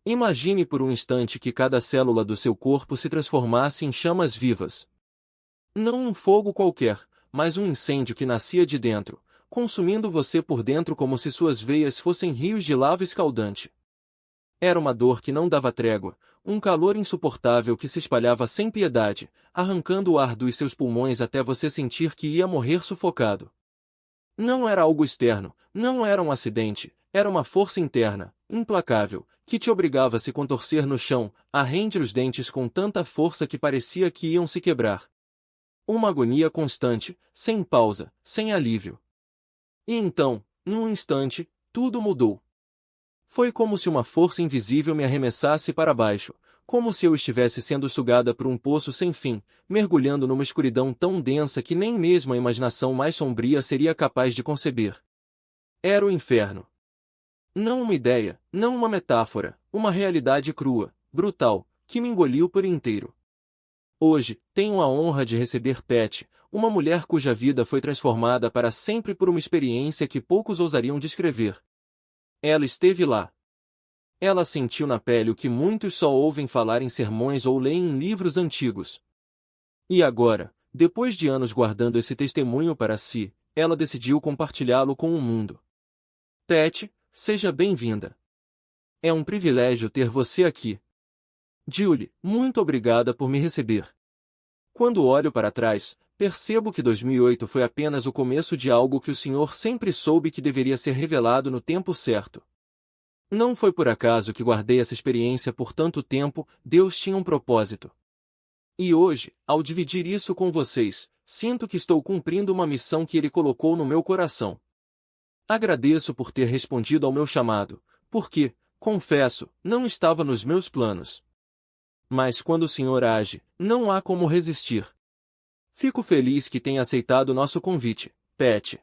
Imagine por um instante que cada célula do seu corpo se transformasse em chamas vivas. Não um fogo qualquer, mas um incêndio que nascia de dentro, consumindo você por dentro como se suas veias fossem rios de lava escaldante. Era uma dor que não dava trégua, um calor insuportável que se espalhava sem piedade, arrancando o ar dos seus pulmões até você sentir que ia morrer sufocado. Não era algo externo, não era um acidente, era uma força interna, implacável, que te obrigava a se contorcer no chão, a render os dentes com tanta força que parecia que iam se quebrar. Uma agonia constante, sem pausa, sem alívio. E então, num instante, tudo mudou. Foi como se uma força invisível me arremessasse para baixo, como se eu estivesse sendo sugada por um poço sem fim, mergulhando numa escuridão tão densa que nem mesmo a imaginação mais sombria seria capaz de conceber. Era o inferno. Não uma ideia, não uma metáfora, uma realidade crua, brutal, que me engoliu por inteiro. Hoje, tenho a honra de receber Pat, uma mulher cuja vida foi transformada para sempre por uma experiência que poucos ousariam descrever. Ela esteve lá. Ela sentiu na pele o que muitos só ouvem falar em sermões ou leem em livros antigos. E agora, depois de anos guardando esse testemunho para si, ela decidiu compartilhá-lo com o mundo. Pat, seja bem-vinda. É um privilégio ter você aqui. Julie, muito obrigada por me receber. Quando olho para trás, percebo que 2008 foi apenas o começo de algo que o Senhor sempre soube que deveria ser revelado no tempo certo. Não foi por acaso que guardei essa experiência por tanto tempo, Deus tinha um propósito. E hoje, ao dividir isso com vocês, sinto que estou cumprindo uma missão que Ele colocou no meu coração. Agradeço por ter respondido ao meu chamado, porque, confesso, não estava nos meus planos. Mas quando o Senhor age, não há como resistir. Fico feliz que tenha aceitado nosso convite, Pat.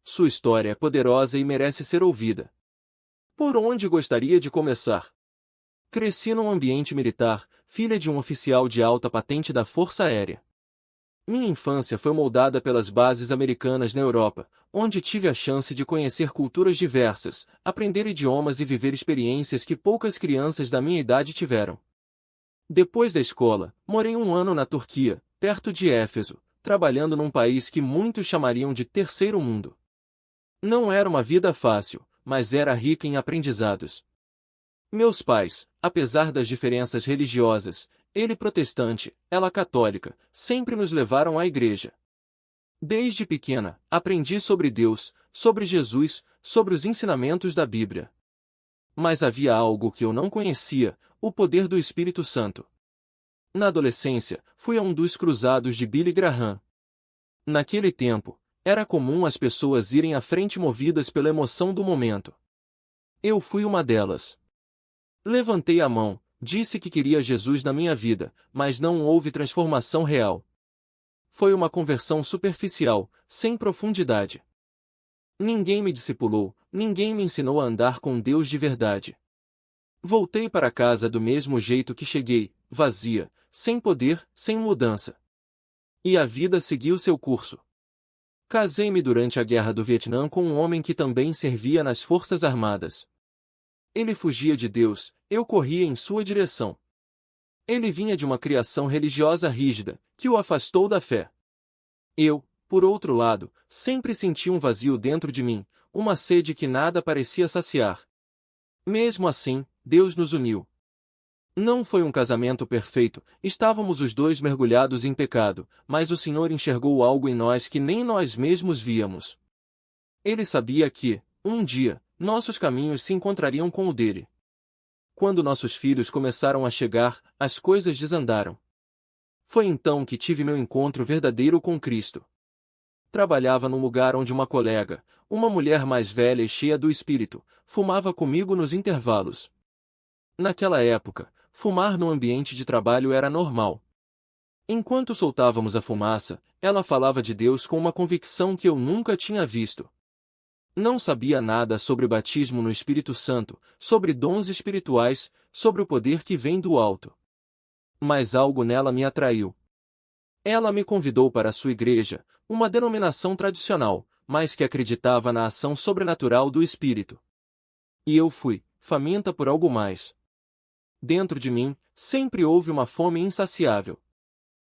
Sua história é poderosa e merece ser ouvida. Por onde gostaria de começar? Cresci num ambiente militar, filha de um oficial de alta patente da Força Aérea. Minha infância foi moldada pelas bases americanas na Europa, onde tive a chance de conhecer culturas diversas, aprender idiomas e viver experiências que poucas crianças da minha idade tiveram. Depois da escola, morei um ano na Turquia, perto de Éfeso, trabalhando num país que muitos chamariam de terceiro mundo. Não era uma vida fácil, mas era rica em aprendizados. Meus pais, apesar das diferenças religiosas, ele protestante, ela católica, sempre nos levaram à igreja. Desde pequena, aprendi sobre Deus, sobre Jesus, sobre os ensinamentos da Bíblia. Mas havia algo que eu não conhecia, o poder do Espírito Santo. Na adolescência, fui a um dos cruzados de Billy Graham. Naquele tempo, era comum as pessoas irem à frente movidas pela emoção do momento. Eu fui uma delas. Levantei a mão, disse que queria Jesus na minha vida, mas não houve transformação real. Foi uma conversão superficial, sem profundidade. Ninguém me discipulou, ninguém me ensinou a andar com Deus de verdade. Voltei para casa do mesmo jeito que cheguei, vazia, sem poder, sem mudança. E a vida seguiu seu curso. Casei-me durante a Guerra do Vietnã com um homem que também servia nas Forças Armadas. Ele fugia de Deus, eu corria em sua direção. Ele vinha de uma criação religiosa rígida, que o afastou da fé. Eu, por outro lado, sempre senti um vazio dentro de mim, uma sede que nada parecia saciar. Mesmo assim, Deus nos uniu. Não foi um casamento perfeito, estávamos os dois mergulhados em pecado, mas o Senhor enxergou algo em nós que nem nós mesmos víamos. Ele sabia que, um dia, nossos caminhos se encontrariam com o dele. Quando nossos filhos começaram a chegar, as coisas desandaram. Foi então que tive meu encontro verdadeiro com Cristo. Trabalhava num lugar onde uma colega, uma mulher mais velha e cheia do espírito, fumava comigo nos intervalos. Naquela época, fumar no ambiente de trabalho era normal. Enquanto soltávamos a fumaça, ela falava de Deus com uma convicção que eu nunca tinha visto. Não sabia nada sobre o batismo no Espírito Santo, sobre dons espirituais, sobre o poder que vem do alto. Mas algo nela me atraiu. Ela me convidou para a sua igreja, uma denominação tradicional, mas que acreditava na ação sobrenatural do Espírito. E eu fui, faminta por algo mais. dentro de mim, sempre houve uma fome insaciável.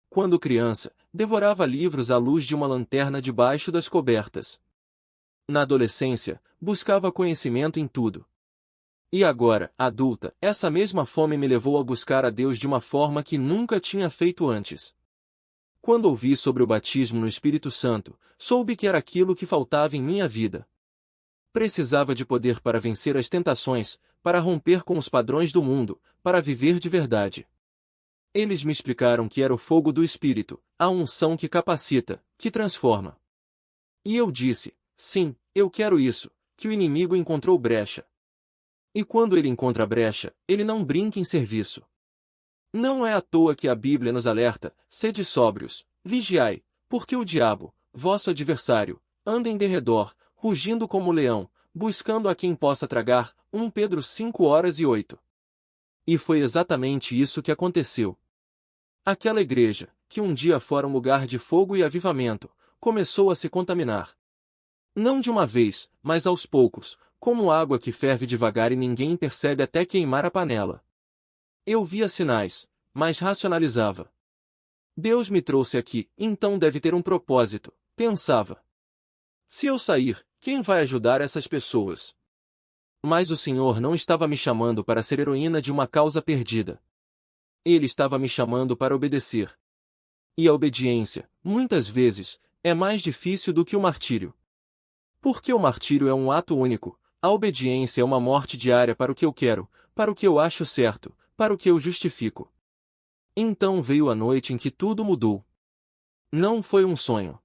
Quando criança, devorava livros à luz de uma lanterna debaixo das cobertas. Na adolescência, buscava conhecimento em tudo. E agora, adulta, essa mesma fome me levou a buscar a Deus de uma forma que nunca tinha feito antes. Quando ouvi sobre o batismo no Espírito Santo, soube que era aquilo que faltava em minha vida. Precisava de poder para vencer as tentações, para romper com os padrões do mundo, para viver de verdade. Eles me explicaram que era o fogo do Espírito, a unção que capacita, que transforma. E eu disse, sim, eu quero isso, que o inimigo encontrou brecha. E quando ele encontra brecha, ele não brinca em serviço. Não é à toa que a Bíblia nos alerta, sede sóbrios, vigiai, porque o diabo, vosso adversário, anda em derredor, rugindo como leão, buscando a quem possa tragar, 1 Pedro 5:8. E foi exatamente isso que aconteceu. Aquela igreja, que um dia fora um lugar de fogo e avivamento, começou a se contaminar. Não de uma vez, mas aos poucos, como água que ferve devagar e ninguém percebe até queimar a panela. Eu via sinais, mas racionalizava. Deus me trouxe aqui, então deve ter um propósito, pensava. Se eu sair, quem vai ajudar essas pessoas? Mas o Senhor não estava me chamando para ser heroína de uma causa perdida. Ele estava me chamando para obedecer. E a obediência, muitas vezes, é mais difícil do que o martírio. Porque o martírio é um ato único, a obediência é uma morte diária para o que eu quero, para o que eu acho certo, para o que eu justifico. Então veio a noite em que tudo mudou. Não foi um sonho.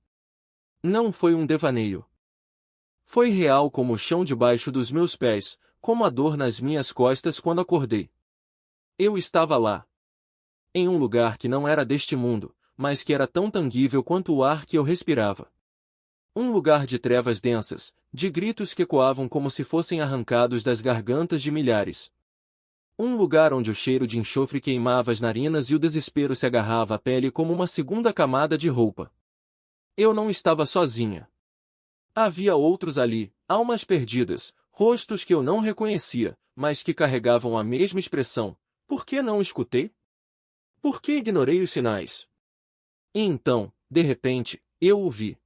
Não foi um devaneio. Foi real como o chão debaixo dos meus pés, como a dor nas minhas costas quando acordei. Eu estava lá. Em um lugar que não era deste mundo, mas que era tão tangível quanto o ar que eu respirava. Um lugar de trevas densas, de gritos que ecoavam como se fossem arrancados das gargantas de milhares. Um lugar onde o cheiro de enxofre queimava as narinas e o desespero se agarrava à pele como uma segunda camada de roupa. Eu não estava sozinha. Havia outros ali, almas perdidas, rostos que eu não reconhecia, mas que carregavam a mesma expressão. Por que não escutei? Por que ignorei os sinais? E então, de repente, eu o vi.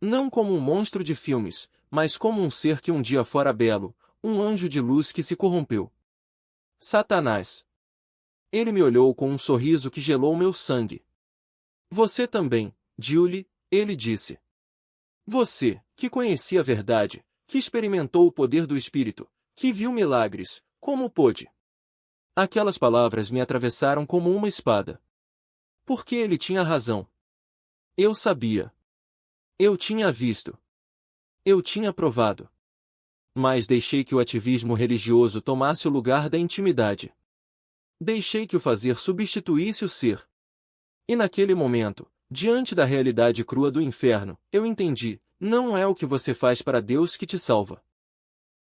Não como um monstro de filmes, mas como um ser que um dia fora belo, um anjo de luz que se corrompeu. Satanás. Ele me olhou com um sorriso que gelou meu sangue. Você também, Julie, ele disse. Você, que conhecia a verdade, que experimentou o poder do Espírito, que viu milagres, como pôde? Aquelas palavras me atravessaram como uma espada. Porque ele tinha razão. Eu sabia. Eu tinha visto. Eu tinha provado. Mas deixei que o ativismo religioso tomasse o lugar da intimidade. Deixei que o fazer substituísse o ser. E naquele momento, diante da realidade crua do inferno, eu entendi, não é o que você faz para Deus que te salva.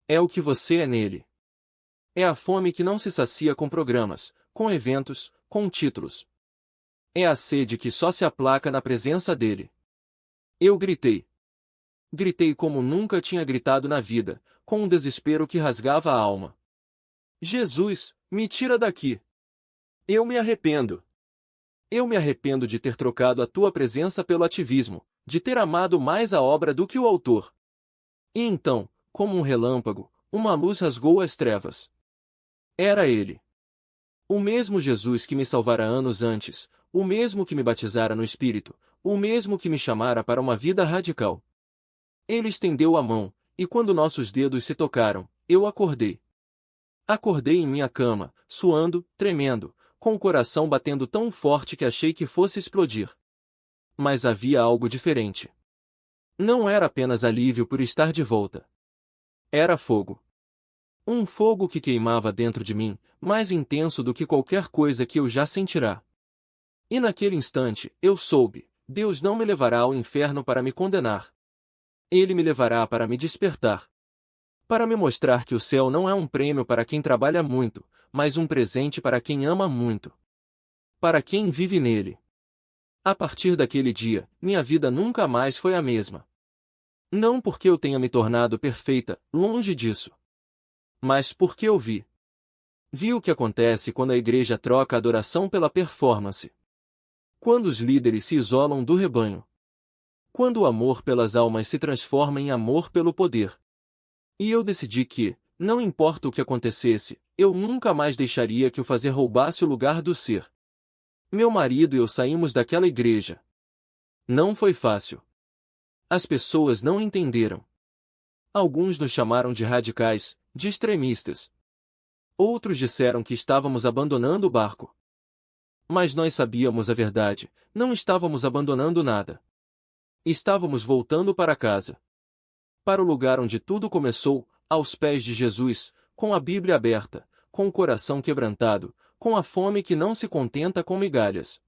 É o que você é nele. É a fome que não se sacia com programas, com eventos, com títulos. É a sede que só se aplaca na presença dele. Eu gritei. Gritei como nunca tinha gritado na vida, com um desespero que rasgava a alma. Jesus, me tira daqui. Eu me arrependo. Eu me arrependo de ter trocado a tua presença pelo ativismo, de ter amado mais a obra do que o autor. E então, como um relâmpago, uma luz rasgou as trevas. Era ele. O mesmo Jesus que me salvara anos antes, o mesmo que me batizara no Espírito, o mesmo que me chamara para uma vida radical. Ele estendeu a mão, e quando nossos dedos se tocaram, eu acordei. Acordei em minha cama, suando, tremendo, com o coração batendo tão forte que achei que fosse explodir. Mas havia algo diferente. Não era apenas alívio por estar de volta. Era fogo. Um fogo que queimava dentro de mim, mais intenso do que qualquer coisa que eu já sentirá. E naquele instante, eu soube, Deus não me levará ao inferno para me condenar. Ele me levará para me despertar. Para me mostrar que o céu não é um prêmio para quem trabalha muito, mas um presente para quem ama muito. Para quem vive nele. A partir daquele dia, minha vida nunca mais foi a mesma. Não porque eu tenha me tornado perfeita, longe disso. Mas porque eu vi. Vi o que acontece quando a igreja troca a adoração pela performance. Quando os líderes se isolam do rebanho. Quando o amor pelas almas se transforma em amor pelo poder. E eu decidi que, não importa o que acontecesse, eu nunca mais deixaria que o fazer roubasse o lugar do ser. Meu marido e eu saímos daquela igreja. Não foi fácil. As pessoas não entenderam. Alguns nos chamaram de radicais, de extremistas. Outros disseram que estávamos abandonando o barco. Mas nós sabíamos a verdade, não estávamos abandonando nada. Estávamos voltando para casa. Para o lugar onde tudo começou, aos pés de Jesus, com a Bíblia aberta, com o coração quebrantado, com a fome que não se contenta com migalhas.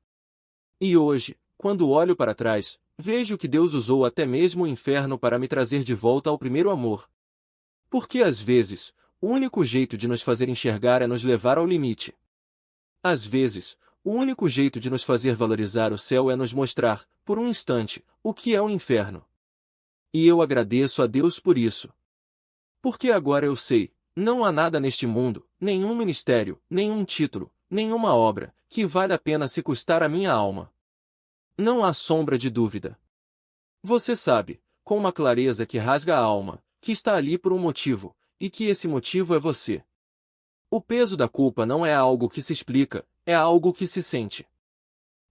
E hoje, quando olho para trás, vejo que Deus usou até mesmo o inferno para me trazer de volta ao primeiro amor. Porque às vezes, o único jeito de nos fazer enxergar é nos levar ao limite. Às vezes, o único jeito de nos fazer valorizar o céu é nos mostrar, por um instante, o que é o inferno. E eu agradeço a Deus por isso. Porque agora eu sei, não há nada neste mundo, nenhum ministério, nenhum título, nenhuma obra, que vale a pena se custar a minha alma. Não há sombra de dúvida. Você sabe, com uma clareza que rasga a alma, que está ali por um motivo, e que esse motivo é você. O peso da culpa não é algo que se explica, é algo que se sente.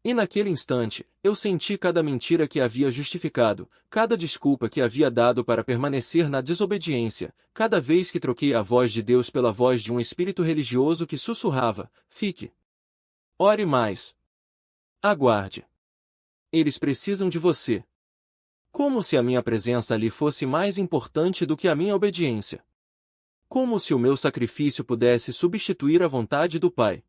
E naquele instante, eu senti cada mentira que havia justificado, cada desculpa que havia dado para permanecer na desobediência, cada vez que troquei a voz de Deus pela voz de um espírito religioso que sussurrava: fique. Ore mais. Aguarde. Eles precisam de você. Como se a minha presença ali fosse mais importante do que a minha obediência. Como se o meu sacrifício pudesse substituir a vontade do Pai.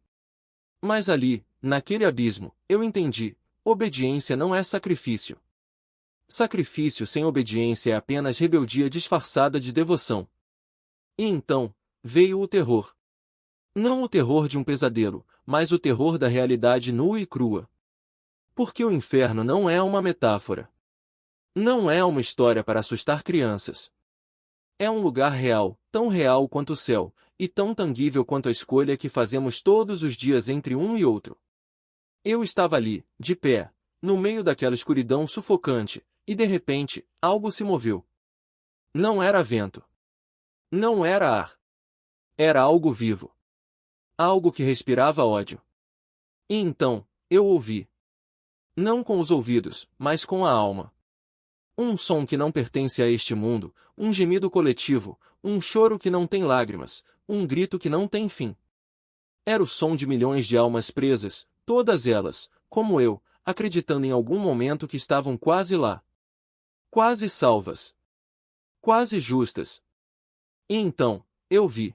Mas ali, naquele abismo, eu entendi: obediência não é sacrifício. Sacrifício sem obediência é apenas rebeldia disfarçada de devoção. E então, veio o terror. Não o terror de um pesadelo, mas o terror da realidade nua e crua. Porque o inferno não é uma metáfora. Não é uma história para assustar crianças. É um lugar real, tão real quanto o céu, e tão tangível quanto a escolha que fazemos todos os dias entre um e outro. Eu estava ali, de pé, no meio daquela escuridão sufocante, e de repente, algo se moveu. Não era vento. Não era ar. Era algo vivo. Algo que respirava ódio. E então, eu ouvi. Não com os ouvidos, mas com a alma. Um som que não pertence a este mundo, um gemido coletivo, um choro que não tem lágrimas, um grito que não tem fim. Era o som de milhões de almas presas, todas elas, como eu, acreditando em algum momento que estavam quase lá. Quase salvas. Quase justas. E então, eu vi.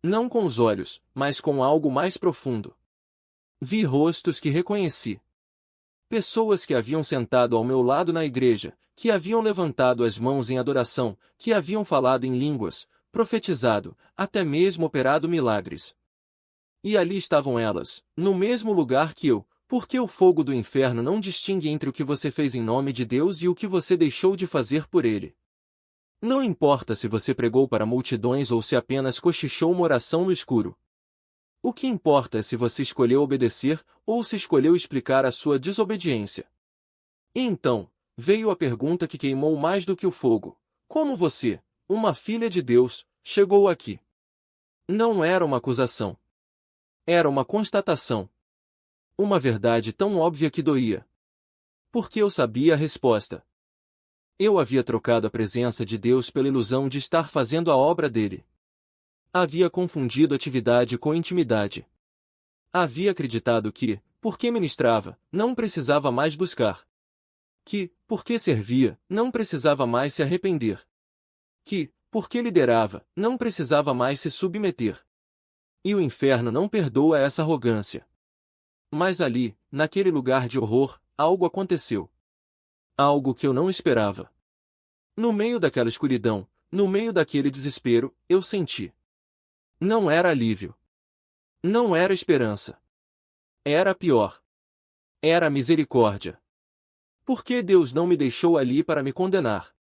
Não com os olhos, mas com algo mais profundo. Vi rostos que reconheci. Pessoas que haviam sentado ao meu lado na igreja, que haviam levantado as mãos em adoração, que haviam falado em línguas, profetizado, até mesmo operado milagres. E ali estavam elas, no mesmo lugar que eu, porque o fogo do inferno não distingue entre o que você fez em nome de Deus e o que você deixou de fazer por ele. Não importa se você pregou para multidões ou se apenas cochichou uma oração no escuro. O que importa é se você escolheu obedecer ou se escolheu explicar a sua desobediência. E então, veio a pergunta que queimou mais do que o fogo: como você, uma filha de Deus, chegou aqui? Não era uma acusação. Era uma constatação. Uma verdade tão óbvia que doía. Porque eu sabia a resposta. Eu havia trocado a presença de Deus pela ilusão de estar fazendo a obra dele. Havia confundido atividade com intimidade. Havia acreditado que, porque ministrava, não precisava mais buscar. Que, porque servia, não precisava mais se arrepender. Que, porque liderava, não precisava mais se submeter. E o inferno não perdoa essa arrogância. Mas ali, naquele lugar de horror, algo aconteceu. Algo que eu não esperava. No meio daquela escuridão, no meio daquele desespero, eu senti. Não era alívio. Não era esperança. Era pior. Era misericórdia. Porque Deus não me deixou ali para me condenar.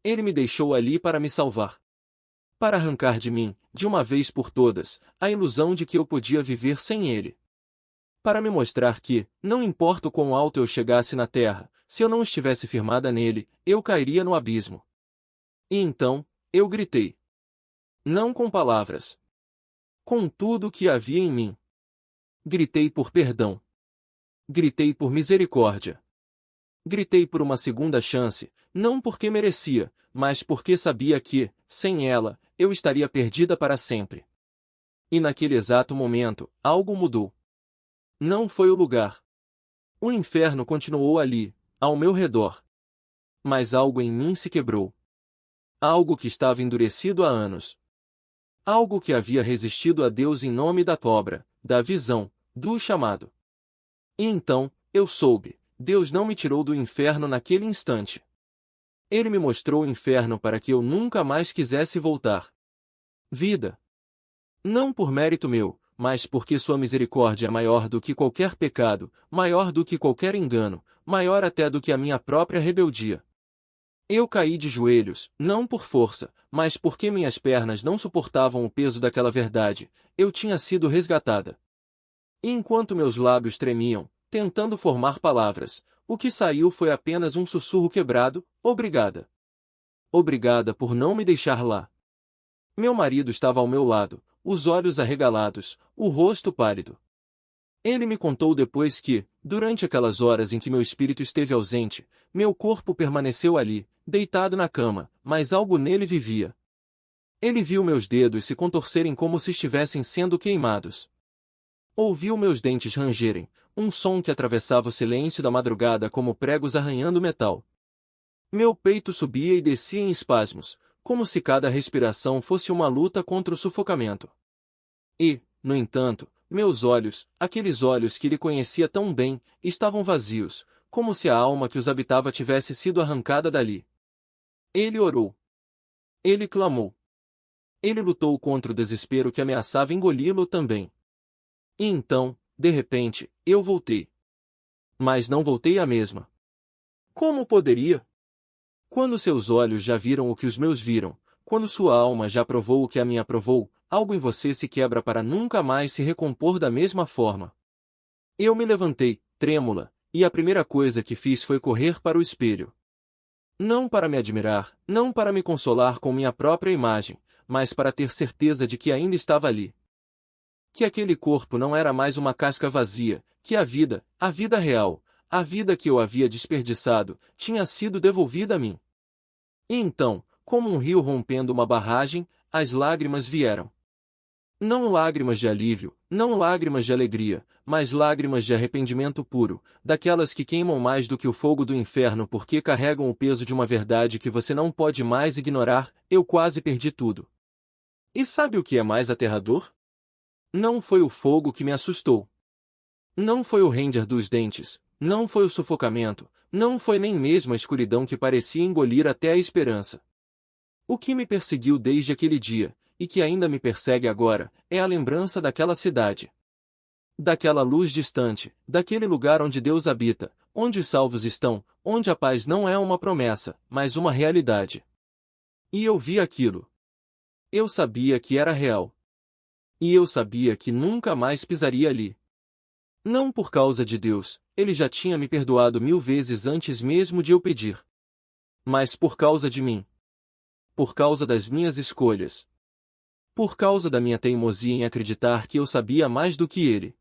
Ele me deixou ali para me salvar. Para arrancar de mim, de uma vez por todas, a ilusão de que eu podia viver sem ele. Para me mostrar que, não importa o quão alto eu chegasse na terra, se eu não estivesse firmada nele, eu cairia no abismo. E então, eu gritei. Não com palavras. Com tudo o que havia em mim. Gritei por perdão. Gritei por misericórdia. Gritei por uma segunda chance, não porque merecia, mas porque sabia que, sem ela, eu estaria perdida para sempre. E naquele exato momento, algo mudou. Não foi o lugar. O inferno continuou ali, ao meu redor. Mas algo em mim se quebrou. Algo que estava endurecido há anos. Algo que havia resistido a Deus em nome da obra, da visão, do chamado. E então, eu soube, Deus não me tirou do inferno naquele instante. Ele me mostrou o inferno para que eu nunca mais quisesse voltar. Vida. Não por mérito meu, mas porque sua misericórdia é maior do que qualquer pecado, maior do que qualquer engano, maior até do que a minha própria rebeldia. Eu caí de joelhos, não por força, mas porque minhas pernas não suportavam o peso daquela verdade. Eu tinha sido resgatada. E enquanto meus lábios tremiam, tentando formar palavras, o que saiu foi apenas um sussurro quebrado: obrigada. Obrigada por não me deixar lá. Meu marido estava ao meu lado, os olhos arregalados, o rosto pálido. Ele me contou depois que, durante aquelas horas em que meu espírito esteve ausente, meu corpo permaneceu ali, deitado na cama, mas algo nele vivia. Ele viu meus dedos se contorcerem como se estivessem sendo queimados. Ouviu meus dentes rangerem, um som que atravessava o silêncio da madrugada como pregos arranhando metal. Meu peito subia e descia em espasmos, como se cada respiração fosse uma luta contra o sufocamento. E, no entanto, meus olhos, aqueles olhos que ele conhecia tão bem, estavam vazios, como se a alma que os habitava tivesse sido arrancada dali. Ele orou. Ele clamou. Ele lutou contra o desespero que ameaçava engoli-lo também. E então, de repente, eu voltei. Mas não voltei a mesma. Como poderia? Quando seus olhos já viram o que os meus viram, quando sua alma já provou o que a minha provou, algo em você se quebra para nunca mais se recompor da mesma forma. Eu me levantei, trêmula, e a primeira coisa que fiz foi correr para o espelho. Não para me admirar, não para me consolar com minha própria imagem, mas para ter certeza de que ainda estava ali. Que aquele corpo não era mais uma casca vazia, que a vida real, a vida que eu havia desperdiçado, tinha sido devolvida a mim. E então, como um rio rompendo uma barragem, as lágrimas vieram. Não lágrimas de alívio, não lágrimas de alegria, mas lágrimas de arrependimento puro, daquelas que queimam mais do que o fogo do inferno porque carregam o peso de uma verdade que você não pode mais ignorar. Eu quase perdi tudo. E sabe o que é mais aterrador? Não foi o fogo que me assustou. Não foi o ranger dos dentes, não foi o sufocamento, não foi nem mesmo a escuridão que parecia engolir até a esperança. O que me perseguiu desde aquele dia, e que ainda me persegue agora, é a lembrança daquela cidade. Daquela luz distante, daquele lugar onde Deus habita, onde os salvos estão, onde a paz não é uma promessa, mas uma realidade. E eu vi aquilo. Eu sabia que era real. E eu sabia que nunca mais pisaria ali. Não por causa de Deus, ele já tinha me perdoado 1000 vezes antes mesmo de eu pedir. Mas por causa de mim. Por causa das minhas escolhas. Por causa da minha teimosia em acreditar que eu sabia mais do que ele.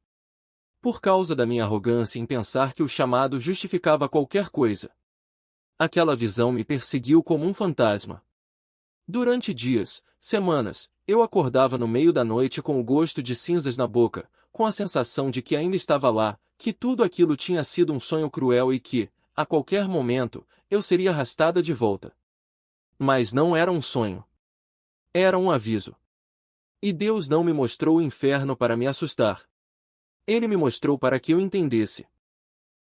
Por causa da minha arrogância em pensar que o chamado justificava qualquer coisa. Aquela visão me perseguiu como um fantasma. Durante dias, semanas, eu acordava no meio da noite com o gosto de cinzas na boca, com a sensação de que ainda estava lá, que tudo aquilo tinha sido um sonho cruel e que, a qualquer momento, eu seria arrastada de volta. Mas não era um sonho. Era um aviso. E Deus não me mostrou o inferno para me assustar. Ele me mostrou para que eu entendesse.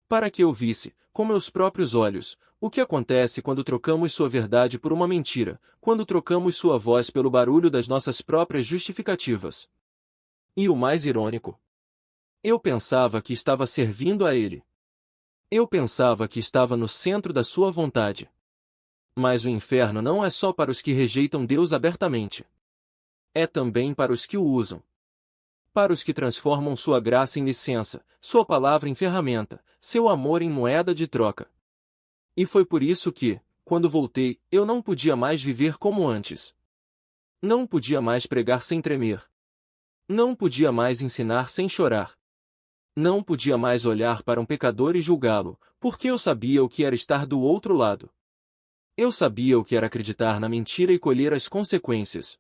Para que eu visse, com meus próprios olhos, o que acontece quando trocamos sua verdade por uma mentira, quando trocamos sua voz pelo barulho das nossas próprias justificativas. E o mais irônico? Eu pensava que estava servindo a ele. Eu pensava que estava no centro da sua vontade. Mas o inferno não é só para os que rejeitam Deus abertamente. é também para os que o usam. Para os que transformam sua graça em licença, sua palavra em ferramenta, seu amor em moeda de troca. E foi por isso que, quando voltei, eu não podia mais viver como antes. Não podia mais pregar sem tremer. Não podia mais ensinar sem chorar. Não podia mais olhar para um pecador e julgá-lo, porque eu sabia o que era estar do outro lado. Eu sabia o que era acreditar na mentira e colher as consequências.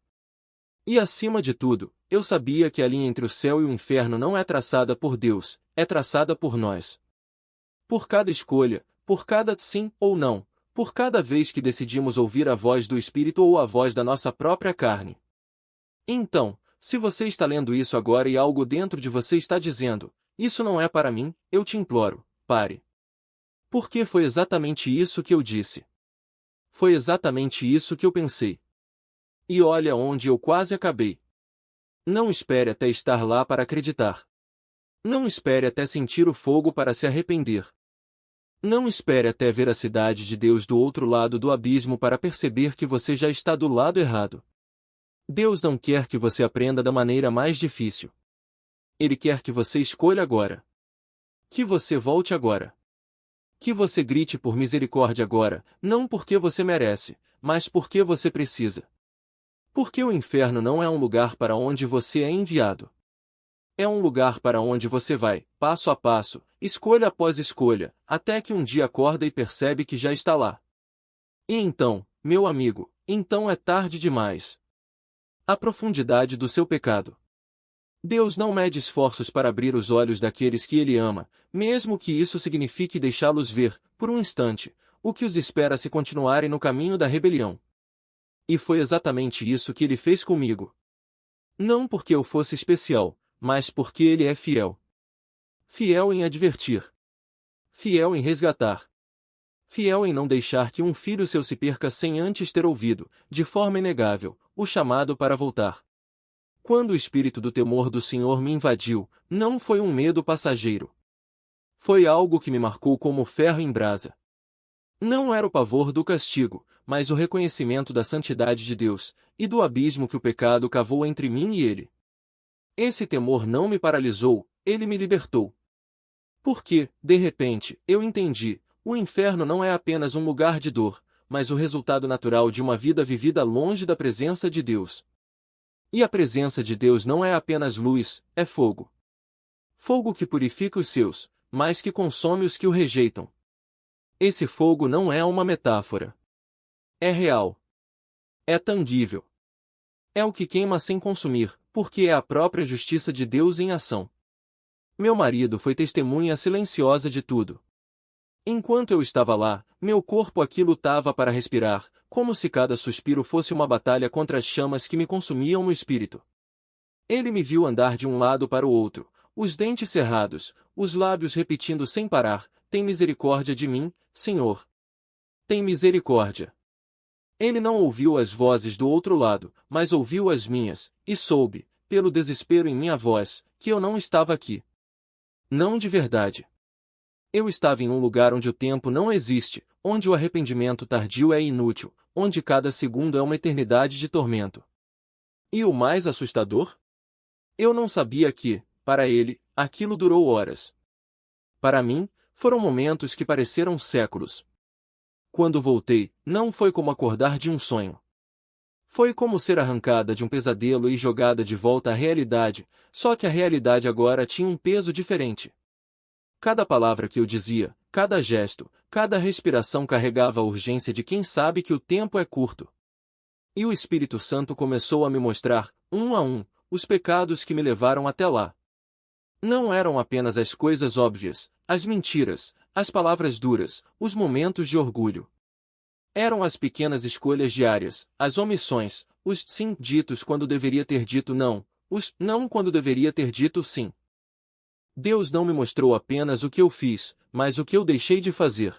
E acima de tudo, eu sabia que a linha entre o céu e o inferno não é traçada por Deus, é traçada por nós. Por cada escolha, por cada sim ou não, por cada vez que decidimos ouvir a voz do Espírito ou a voz da nossa própria carne. Então, se você está lendo isso agora e algo dentro de você está dizendo, isso não é para mim, eu te imploro, pare. Porque foi exatamente isso que eu disse. Foi exatamente isso que eu pensei. E olha onde eu quase acabei. Não espere até estar lá para acreditar. Não espere até sentir o fogo para se arrepender. Não espere até ver a cidade de Deus do outro lado do abismo para perceber que você já está do lado errado. Deus não quer que você aprenda da maneira mais difícil. Ele quer que você escolha agora. Que você volte agora. Que você grite por misericórdia agora, não porque você merece, mas porque você precisa. Porque o inferno não é um lugar para onde você é enviado. É um lugar para onde você vai, passo a passo, escolha após escolha, até que um dia acorda e percebe que já está lá. E então, meu amigo, então é tarde demais. A profundidade do seu pecado. Deus não mede esforços para abrir os olhos daqueles que Ele ama, mesmo que isso signifique deixá-los ver, por um instante, o que os espera se continuarem no caminho da rebelião. E foi exatamente isso que Ele fez comigo. Não porque eu fosse especial, mas porque Ele é fiel. Fiel em advertir. Fiel em resgatar. Fiel em não deixar que um filho seu se perca sem antes ter ouvido, de forma inegável, o chamado para voltar. Quando o espírito do temor do Senhor me invadiu, não foi um medo passageiro. Foi algo que me marcou como ferro em brasa. Não era o pavor do castigo, mas o reconhecimento da santidade de Deus, e do abismo que o pecado cavou entre mim e Ele. Esse temor não me paralisou, ele me libertou. Porque, de repente, eu entendi, o inferno não é apenas um lugar de dor, mas o resultado natural de uma vida vivida longe da presença de Deus. E a presença de Deus não é apenas luz, é fogo. Fogo que purifica os seus, mas que consome os que o rejeitam. Esse fogo não é uma metáfora. É real. É tangível. É o que queima sem consumir, porque é a própria justiça de Deus em ação. Meu marido foi testemunha silenciosa de tudo. Enquanto eu estava lá, meu corpo aqui lutava para respirar, como se cada suspiro fosse uma batalha contra as chamas que me consumiam no espírito. Ele me viu andar de um lado para o outro, os dentes cerrados, os lábios repetindo sem parar, tem misericórdia de mim, Senhor. Tem misericórdia. Ele não ouviu as vozes do outro lado, mas ouviu as minhas, e soube, pelo desespero em minha voz, que eu não estava aqui. Não de verdade. Eu estava em um lugar onde o tempo não existe, onde o arrependimento tardio é inútil, onde cada segundo é uma eternidade de tormento. E o mais assustador? Eu não sabia que, para ele, aquilo durou horas. Para mim, foram momentos que pareceram séculos. Quando voltei, não foi como acordar de um sonho. Foi como ser arrancada de um pesadelo e jogada de volta à realidade, só que a realidade agora tinha um peso diferente. Cada palavra que eu dizia, cada gesto, cada respiração carregava a urgência de quem sabe que o tempo é curto. E o Espírito Santo começou a me mostrar, um a um, os pecados que me levaram até lá. Não eram apenas as coisas óbvias, as mentiras, as palavras duras, os momentos de orgulho. Eram as pequenas escolhas diárias, as omissões, os sim ditos quando deveria ter dito não, os não quando deveria ter dito sim. Deus não me mostrou apenas o que eu fiz, mas o que eu deixei de fazer.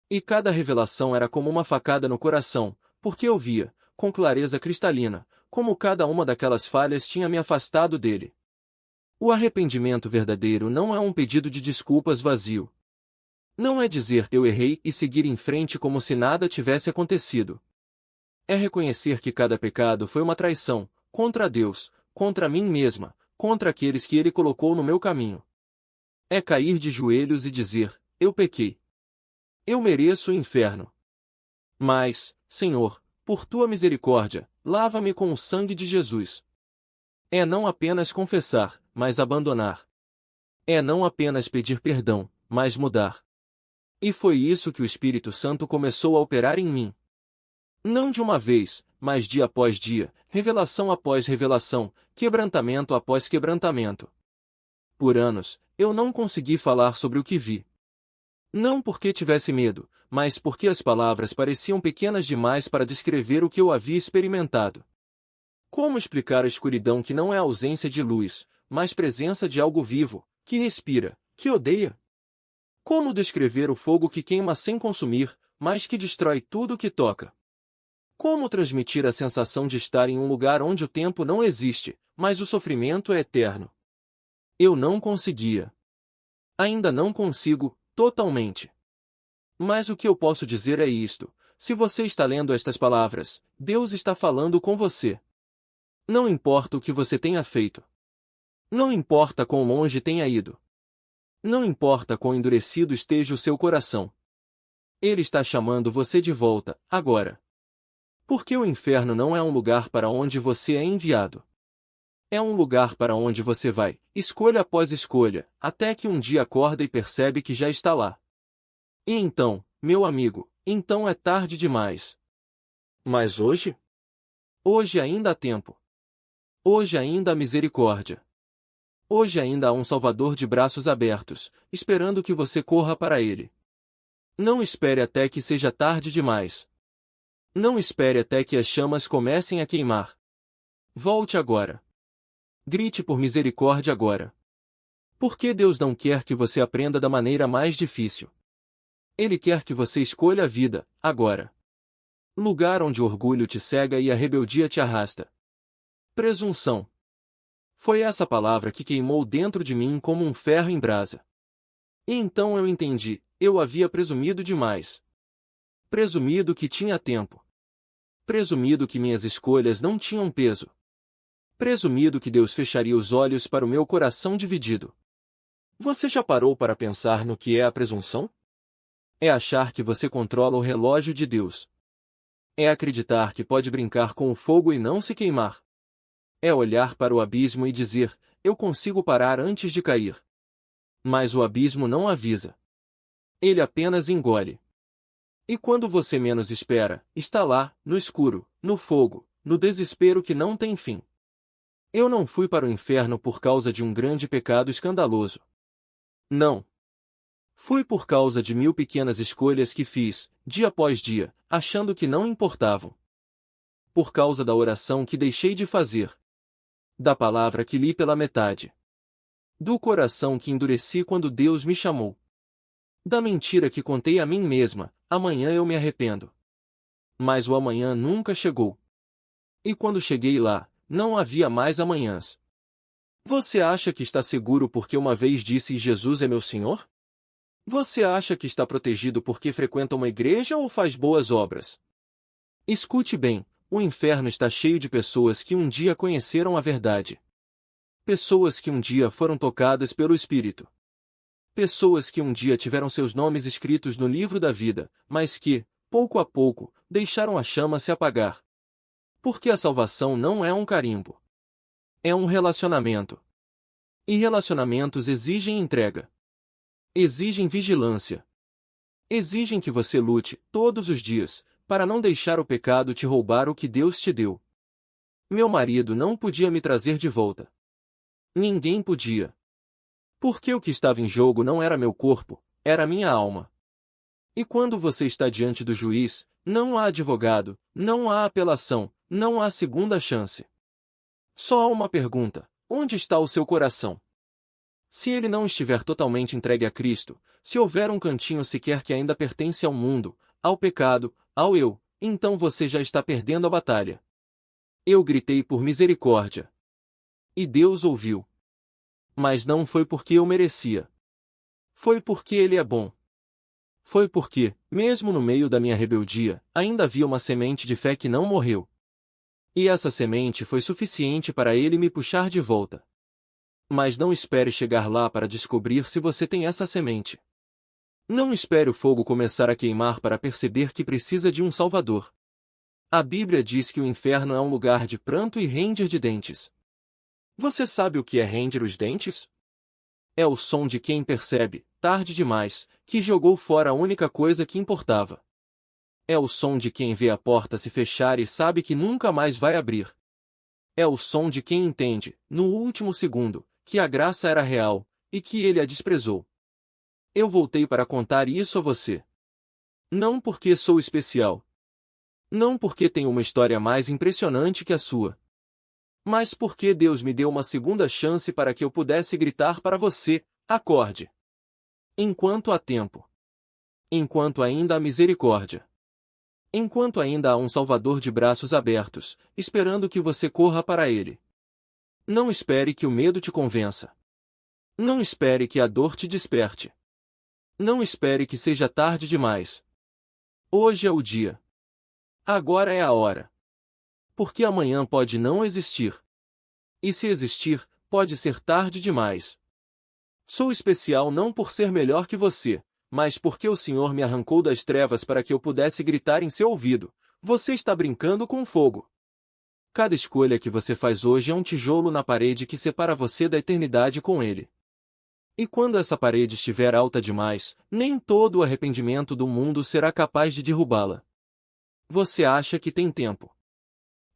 E cada revelação era como uma facada no coração, porque eu via, com clareza cristalina, como cada uma daquelas falhas tinha me afastado dele. O arrependimento verdadeiro não é um pedido de desculpas vazio. Não é dizer eu errei e seguir em frente como se nada tivesse acontecido. É reconhecer que cada pecado foi uma traição, contra Deus, contra mim mesma, contra aqueles que Ele colocou no meu caminho. É cair de joelhos e dizer: eu pequei. Eu mereço o inferno. Mas, Senhor, por tua misericórdia, lava-me com o sangue de Jesus. É não apenas confessar, mas abandonar. É não apenas pedir perdão, mas mudar. E foi isso que o Espírito Santo começou a operar em mim. Não de uma vez, mas dia após dia, revelação após revelação, quebrantamento após quebrantamento. Por anos, eu não consegui falar sobre o que vi. Não porque tivesse medo, mas porque as palavras pareciam pequenas demais para descrever o que eu havia experimentado. Como explicar a escuridão que não é ausência de luz, mas presença de algo vivo, que respira, que odeia? Como descrever o fogo que queima sem consumir, mas que destrói tudo o que toca? Como transmitir a sensação de estar em um lugar onde o tempo não existe, mas o sofrimento é eterno? Eu não conseguia. Ainda não consigo, totalmente. Mas o que eu posso dizer é isto: se você está lendo estas palavras, Deus está falando com você. Não importa o que você tenha feito. Não importa quão longe tenha ido. Não importa quão endurecido esteja o seu coração. Ele está chamando você de volta, agora. Porque o inferno não é um lugar para onde você é enviado. É um lugar para onde você vai, escolha após escolha, até que um dia acorda e percebe que já está lá. E então, meu amigo, então é tarde demais. Mas hoje? Hoje ainda há tempo. Hoje ainda há misericórdia. Hoje ainda há um Salvador de braços abertos, esperando que você corra para ele. Não espere até que seja tarde demais. Não espere até que as chamas comecem a queimar. Volte agora. Grite por misericórdia agora. Porque Deus não quer que você aprenda da maneira mais difícil. Ele quer que você escolha a vida, agora. Lugar onde o orgulho te cega e a rebeldia te arrasta. Presunção. Foi essa palavra que queimou dentro de mim como um ferro em brasa. E então eu entendi, eu havia presumido demais. Presumido que tinha tempo. Presumido que minhas escolhas não tinham peso. Presumido que Deus fecharia os olhos para o meu coração dividido. Você já parou para pensar no que é a presunção? É achar que você controla o relógio de Deus. É acreditar que pode brincar com o fogo e não se queimar. É olhar para o abismo e dizer: eu consigo parar antes de cair. Mas o abismo não avisa. Ele apenas engole. E quando você menos espera, está lá, no escuro, no fogo, no desespero que não tem fim. Eu não fui para o inferno por causa de um grande pecado escandaloso. Não. Fui por causa de 1000 pequenas escolhas que fiz, dia após dia, achando que não importavam. Por causa da oração que deixei de fazer. Da palavra que li pela metade. Do coração que endureci quando Deus me chamou. Da mentira que contei a mim mesma: amanhã eu me arrependo. Mas o amanhã nunca chegou. E quando cheguei lá, não havia mais amanhãs. Você acha que está seguro porque uma vez disse Jesus é meu Senhor? Você acha que está protegido porque frequenta uma igreja ou faz boas obras? Escute bem, o inferno está cheio de pessoas que um dia conheceram a verdade. Pessoas que um dia foram tocadas pelo Espírito. Pessoas que um dia tiveram seus nomes escritos no livro da vida, mas que, pouco a pouco, deixaram a chama se apagar. Porque a salvação não é um carimbo. É um relacionamento. E relacionamentos exigem entrega. Exigem vigilância. Exigem que você lute, todos os dias, para não deixar o pecado te roubar o que Deus te deu. Meu marido não podia me trazer de volta. Ninguém podia. Porque o que estava em jogo não era meu corpo, era minha alma. E quando você está diante do juiz, não há advogado, não há apelação, não há segunda chance. Só há uma pergunta: onde está o seu coração? Se ele não estiver totalmente entregue a Cristo, se houver um cantinho sequer que ainda pertence ao mundo, ao pecado, ao eu, então você já está perdendo a batalha. Eu gritei por misericórdia. E Deus ouviu. Mas não foi porque eu merecia. Foi porque Ele é bom. Foi porque, mesmo no meio da minha rebeldia, ainda havia uma semente de fé que não morreu. E essa semente foi suficiente para ele me puxar de volta. Mas não espere chegar lá para descobrir se você tem essa semente. Não espere o fogo começar a queimar para perceber que precisa de um Salvador. A Bíblia diz que o inferno é um lugar de pranto e ranger de dentes. Você sabe o que é ranger os dentes? É o som de quem percebe, tarde demais, que jogou fora a única coisa que importava. É o som de quem vê a porta se fechar e sabe que nunca mais vai abrir. É o som de quem entende, no último segundo, que a graça era real, e que ele a desprezou. Eu voltei para contar isso a você. Não porque sou especial. Não porque tenho uma história mais impressionante que a sua. Mas porque Deus me deu uma segunda chance para que eu pudesse gritar para você: acorde! Enquanto há tempo. Enquanto ainda há misericórdia. Enquanto ainda há um Salvador de braços abertos, esperando que você corra para ele. Não espere que o medo te convença. Não espere que a dor te desperte. Não espere que seja tarde demais. Hoje é o dia. Agora é a hora. Porque amanhã pode não existir. E se existir, pode ser tarde demais. Sou especial não por ser melhor que você, mas porque o Senhor me arrancou das trevas para que eu pudesse gritar em seu ouvido: você está brincando com fogo. Cada escolha que você faz hoje é um tijolo na parede que separa você da eternidade com Ele. E quando essa parede estiver alta demais, nem todo o arrependimento do mundo será capaz de derrubá-la. Você acha que tem tempo.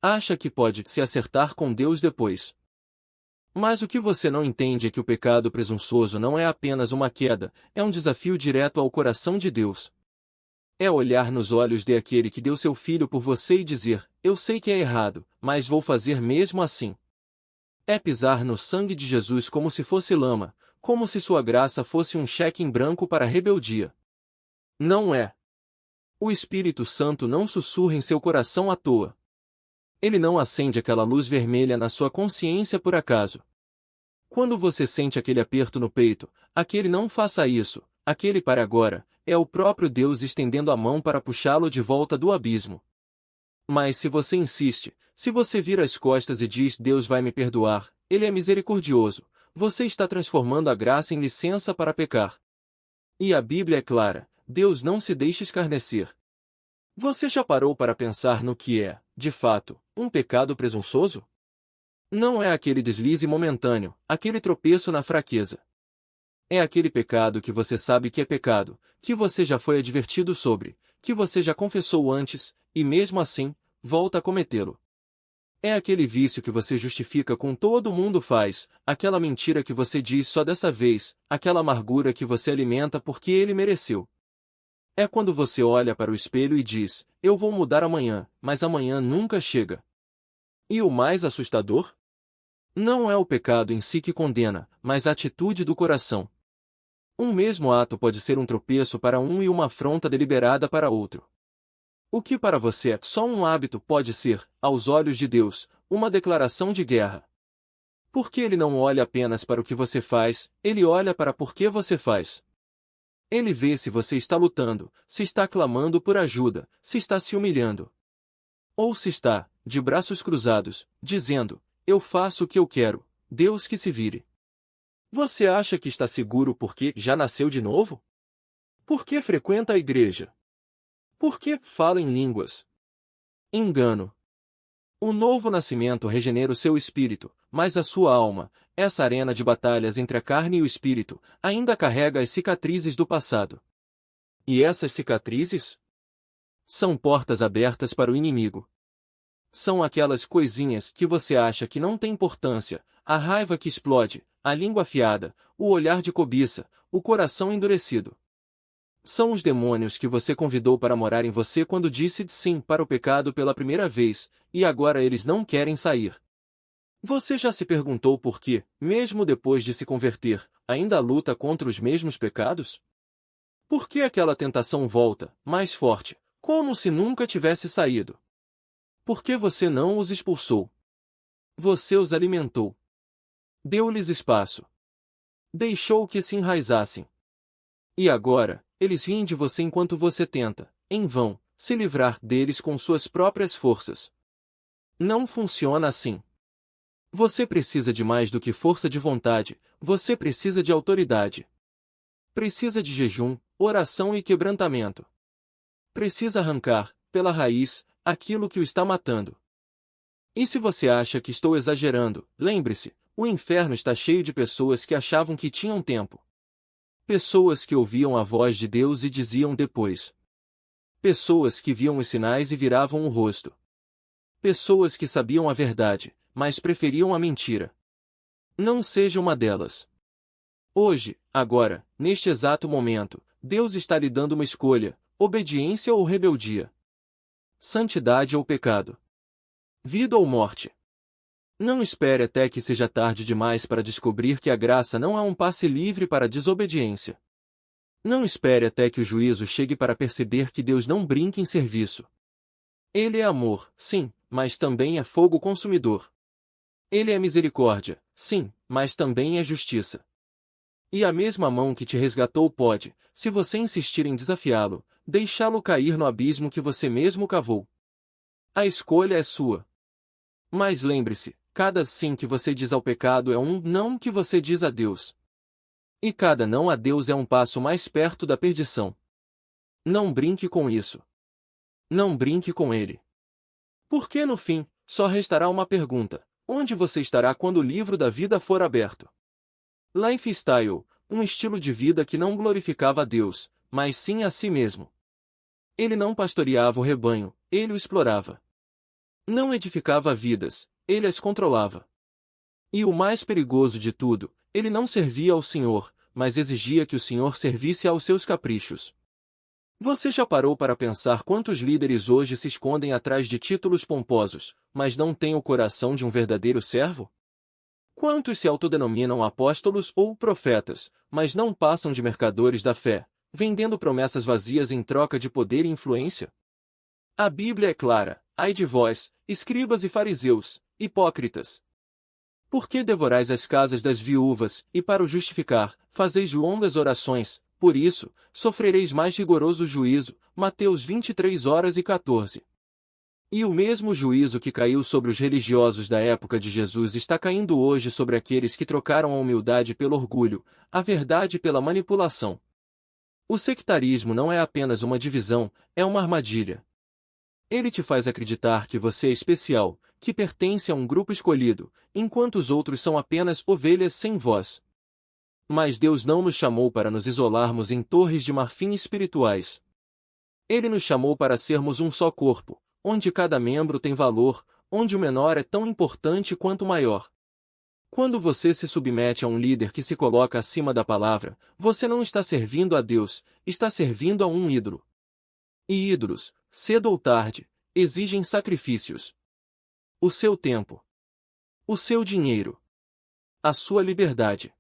Acha que pode se acertar com Deus depois. Mas o que você não entende é que o pecado presunçoso não é apenas uma queda, é um desafio direto ao coração de Deus. É olhar nos olhos de aquele que deu seu filho por você e dizer: eu sei que é errado, mas vou fazer mesmo assim. É pisar no sangue de Jesus como se fosse lama, como se sua graça fosse um cheque em branco para a rebeldia. Não é. O Espírito Santo não sussurra em seu coração à toa. Ele não acende aquela luz vermelha na sua consciência por acaso. Quando você sente aquele aperto no peito, aquele não faça isso, aquele para agora, é o próprio Deus estendendo a mão para puxá-lo de volta do abismo. Mas se você insiste, se você vira as costas e diz: Deus vai me perdoar, Ele é misericordioso, você está transformando a graça em licença para pecar. E a Bíblia é clara: Deus não se deixa escarnecer. Você já parou para pensar no que é, de fato, um pecado presunçoso? Não é aquele deslize momentâneo, aquele tropeço na fraqueza. É aquele pecado que você sabe que é pecado, que você já foi advertido sobre, que você já confessou antes, e mesmo assim, volta a cometê-lo. É aquele vício que você justifica com todo mundo faz, aquela mentira que você diz só dessa vez, aquela amargura que você alimenta porque ele mereceu. É quando você olha para o espelho e diz: eu vou mudar amanhã, mas amanhã nunca chega. E o mais assustador? Não é o pecado em si que condena, mas a atitude do coração. Um mesmo ato pode ser um tropeço para um e uma afronta deliberada para outro. O que para você é só um hábito pode ser, aos olhos de Deus, uma declaração de guerra. Porque Ele não olha apenas para o que você faz, Ele olha para por que você faz. Ele vê se você está lutando, se está clamando por ajuda, se está se humilhando. Ou se está, de braços cruzados, dizendo: eu faço o que eu quero, Deus que se vire. Você acha que está seguro porque já nasceu de novo? Por que frequenta a igreja? Por que fala em línguas? Engano. O novo nascimento regenera o seu espírito, mas a sua alma, essa arena de batalhas entre a carne e o espírito, ainda carrega as cicatrizes do passado. E essas cicatrizes? São portas abertas para o inimigo. São aquelas coisinhas que você acha que não têm importância, a raiva que explode, a língua afiada, o olhar de cobiça, o coração endurecido. São os demônios que você convidou para morar em você quando disse sim para o pecado pela primeira vez, e agora eles não querem sair. Você já se perguntou por que, mesmo depois de se converter, ainda luta contra os mesmos pecados? Por que aquela tentação volta, mais forte, como se nunca tivesse saído? Por que você não os expulsou? Você os alimentou. Deu-lhes espaço. Deixou que se enraizassem. E agora, eles riem de você enquanto você tenta, em vão, se livrar deles com suas próprias forças. Não funciona assim. Você precisa de mais do que força de vontade, você precisa de autoridade. Precisa de jejum, oração e quebrantamento. Precisa arrancar, pela raiz, aquilo que o está matando. E se você acha que estou exagerando, lembre-se, o inferno está cheio de pessoas que achavam que tinham tempo. Pessoas que ouviam a voz de Deus e diziam depois. Pessoas que viam os sinais e viravam o rosto. Pessoas que sabiam a verdade, mas preferiam a mentira. Não seja uma delas. Hoje, agora, neste exato momento, Deus está lhe dando uma escolha, obediência ou rebeldia. Santidade ou pecado. Vida ou morte. Não espere até que seja tarde demais para descobrir que a graça não é um passe livre para a desobediência. Não espere até que o juízo chegue para perceber que Deus não brinca em serviço. Ele é amor, sim, mas também é fogo consumidor. Ele é misericórdia, sim, mas também é justiça. E a mesma mão que te resgatou pode, se você insistir em desafiá-lo, deixá-lo cair no abismo que você mesmo cavou. A escolha é sua. Mas lembre-se, cada sim que você diz ao pecado é um não que você diz a Deus. E cada não a Deus é um passo mais perto da perdição. Não brinque com isso. Não brinque com ele. Porque no fim, só restará uma pergunta: onde você estará quando o livro da vida for aberto? Lifestyle, um estilo de vida que não glorificava a Deus, mas sim a si mesmo. Ele não pastoreava o rebanho, ele o explorava. Não edificava vidas, ele as controlava. E o mais perigoso de tudo, ele não servia ao Senhor, mas exigia que o Senhor servisse aos seus caprichos. Você já parou para pensar quantos líderes hoje se escondem atrás de títulos pomposos, mas não têm o coração de um verdadeiro servo? Quantos se autodenominam apóstolos ou profetas, mas não passam de mercadores da fé, vendendo promessas vazias em troca de poder e influência? A Bíblia é clara: ai de vós, escribas e fariseus, hipócritas! Por que devorais as casas das viúvas, e para o justificar, fazeis longas orações? Por isso, sofrereis mais rigoroso juízo. Mateus 23:14. E o mesmo juízo que caiu sobre os religiosos da época de Jesus está caindo hoje sobre aqueles que trocaram a humildade pelo orgulho, a verdade pela manipulação. O sectarismo não é apenas uma divisão, é uma armadilha. Ele te faz acreditar que você é especial, que pertence a um grupo escolhido, enquanto os outros são apenas ovelhas sem voz. Mas Deus não nos chamou para nos isolarmos em torres de marfim espirituais. Ele nos chamou para sermos um só corpo, onde cada membro tem valor, onde o menor é tão importante quanto o maior. Quando você se submete a um líder que se coloca acima da palavra, você não está servindo a Deus, está servindo a um ídolo. E ídolos, cedo ou tarde, exigem sacrifícios. O seu tempo. O seu dinheiro. A sua liberdade.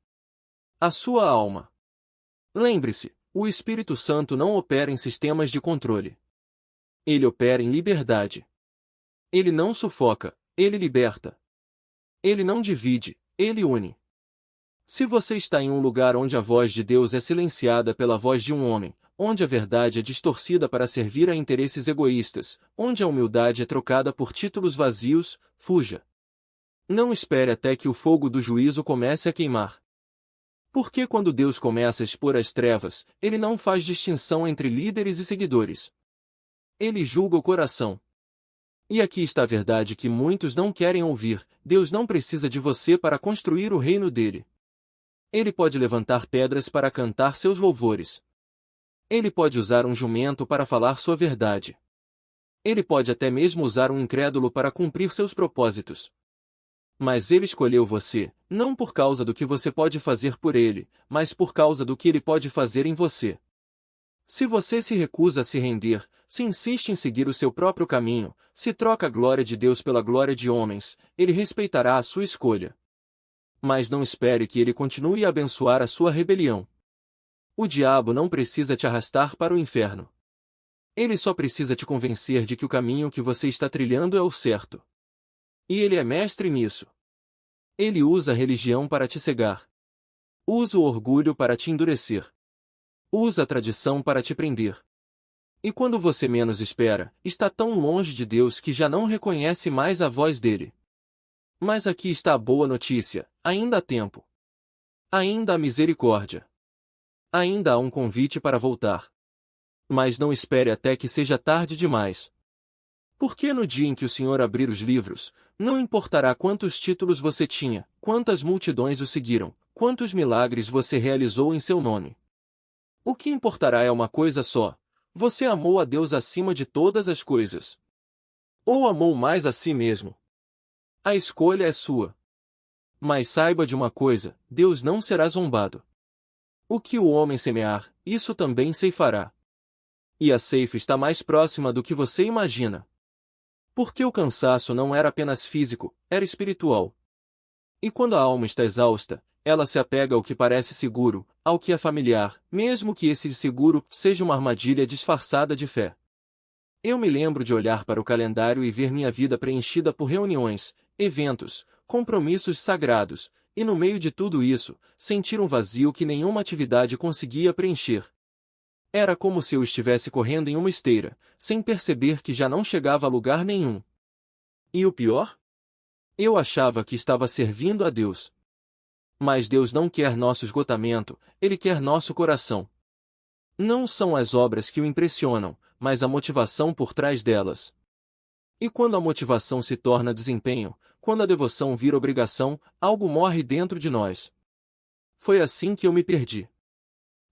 A sua alma. Lembre-se, o Espírito Santo não opera em sistemas de controle. Ele opera em liberdade. Ele não sufoca, ele liberta. Ele não divide, ele une. Se você está em um lugar onde a voz de Deus é silenciada pela voz de um homem, onde a verdade é distorcida para servir a interesses egoístas, onde a humildade é trocada por títulos vazios, fuja. Não espere até que o fogo do juízo comece a queimar. Porque quando Deus começa a expor as trevas, ele não faz distinção entre líderes e seguidores. Ele julga o coração. E aqui está a verdade que muitos não querem ouvir: Deus não precisa de você para construir o reino dele. Ele pode levantar pedras para cantar seus louvores. Ele pode usar um jumento para falar sua verdade. Ele pode até mesmo usar um incrédulo para cumprir seus propósitos. Mas ele escolheu você, não por causa do que você pode fazer por ele, mas por causa do que ele pode fazer em você. Se você se recusa a se render, se insiste em seguir o seu próprio caminho, se troca a glória de Deus pela glória de homens, ele respeitará a sua escolha. Mas não espere que ele continue a abençoar a sua rebelião. O diabo não precisa te arrastar para o inferno. Ele só precisa te convencer de que o caminho que você está trilhando é o certo. E ele é mestre nisso. Ele usa a religião para te cegar. Usa o orgulho para te endurecer. Usa a tradição para te prender. E quando você menos espera, está tão longe de Deus que já não reconhece mais a voz dele. Mas aqui está a boa notícia: ainda há tempo. Ainda há misericórdia. Ainda há um convite para voltar. Mas não espere até que seja tarde demais. Porque no dia em que o Senhor abrir os livros, não importará quantos títulos você tinha, quantas multidões o seguiram, quantos milagres você realizou em seu nome. O que importará é uma coisa só: você amou a Deus acima de todas as coisas. Ou amou mais a si mesmo? A escolha é sua. Mas saiba de uma coisa: Deus não será zombado. O que o homem semear, isso também ceifará. E a ceifa está mais próxima do que você imagina. Porque o cansaço não era apenas físico, era espiritual. E quando a alma está exausta, ela se apega ao que parece seguro, ao que é familiar, mesmo que esse seguro seja uma armadilha disfarçada de fé. Eu me lembro de olhar para o calendário e ver minha vida preenchida por reuniões, eventos, compromissos sagrados, e no meio de tudo isso, sentir um vazio que nenhuma atividade conseguia preencher. Era como se eu estivesse correndo em uma esteira, sem perceber que já não chegava a lugar nenhum. E o pior? Eu achava que estava servindo a Deus. Mas Deus não quer nosso esgotamento, Ele quer nosso coração. Não são as obras que o impressionam, mas a motivação por trás delas. E quando a motivação se torna desempenho, quando a devoção vira obrigação, algo morre dentro de nós. Foi assim que eu me perdi.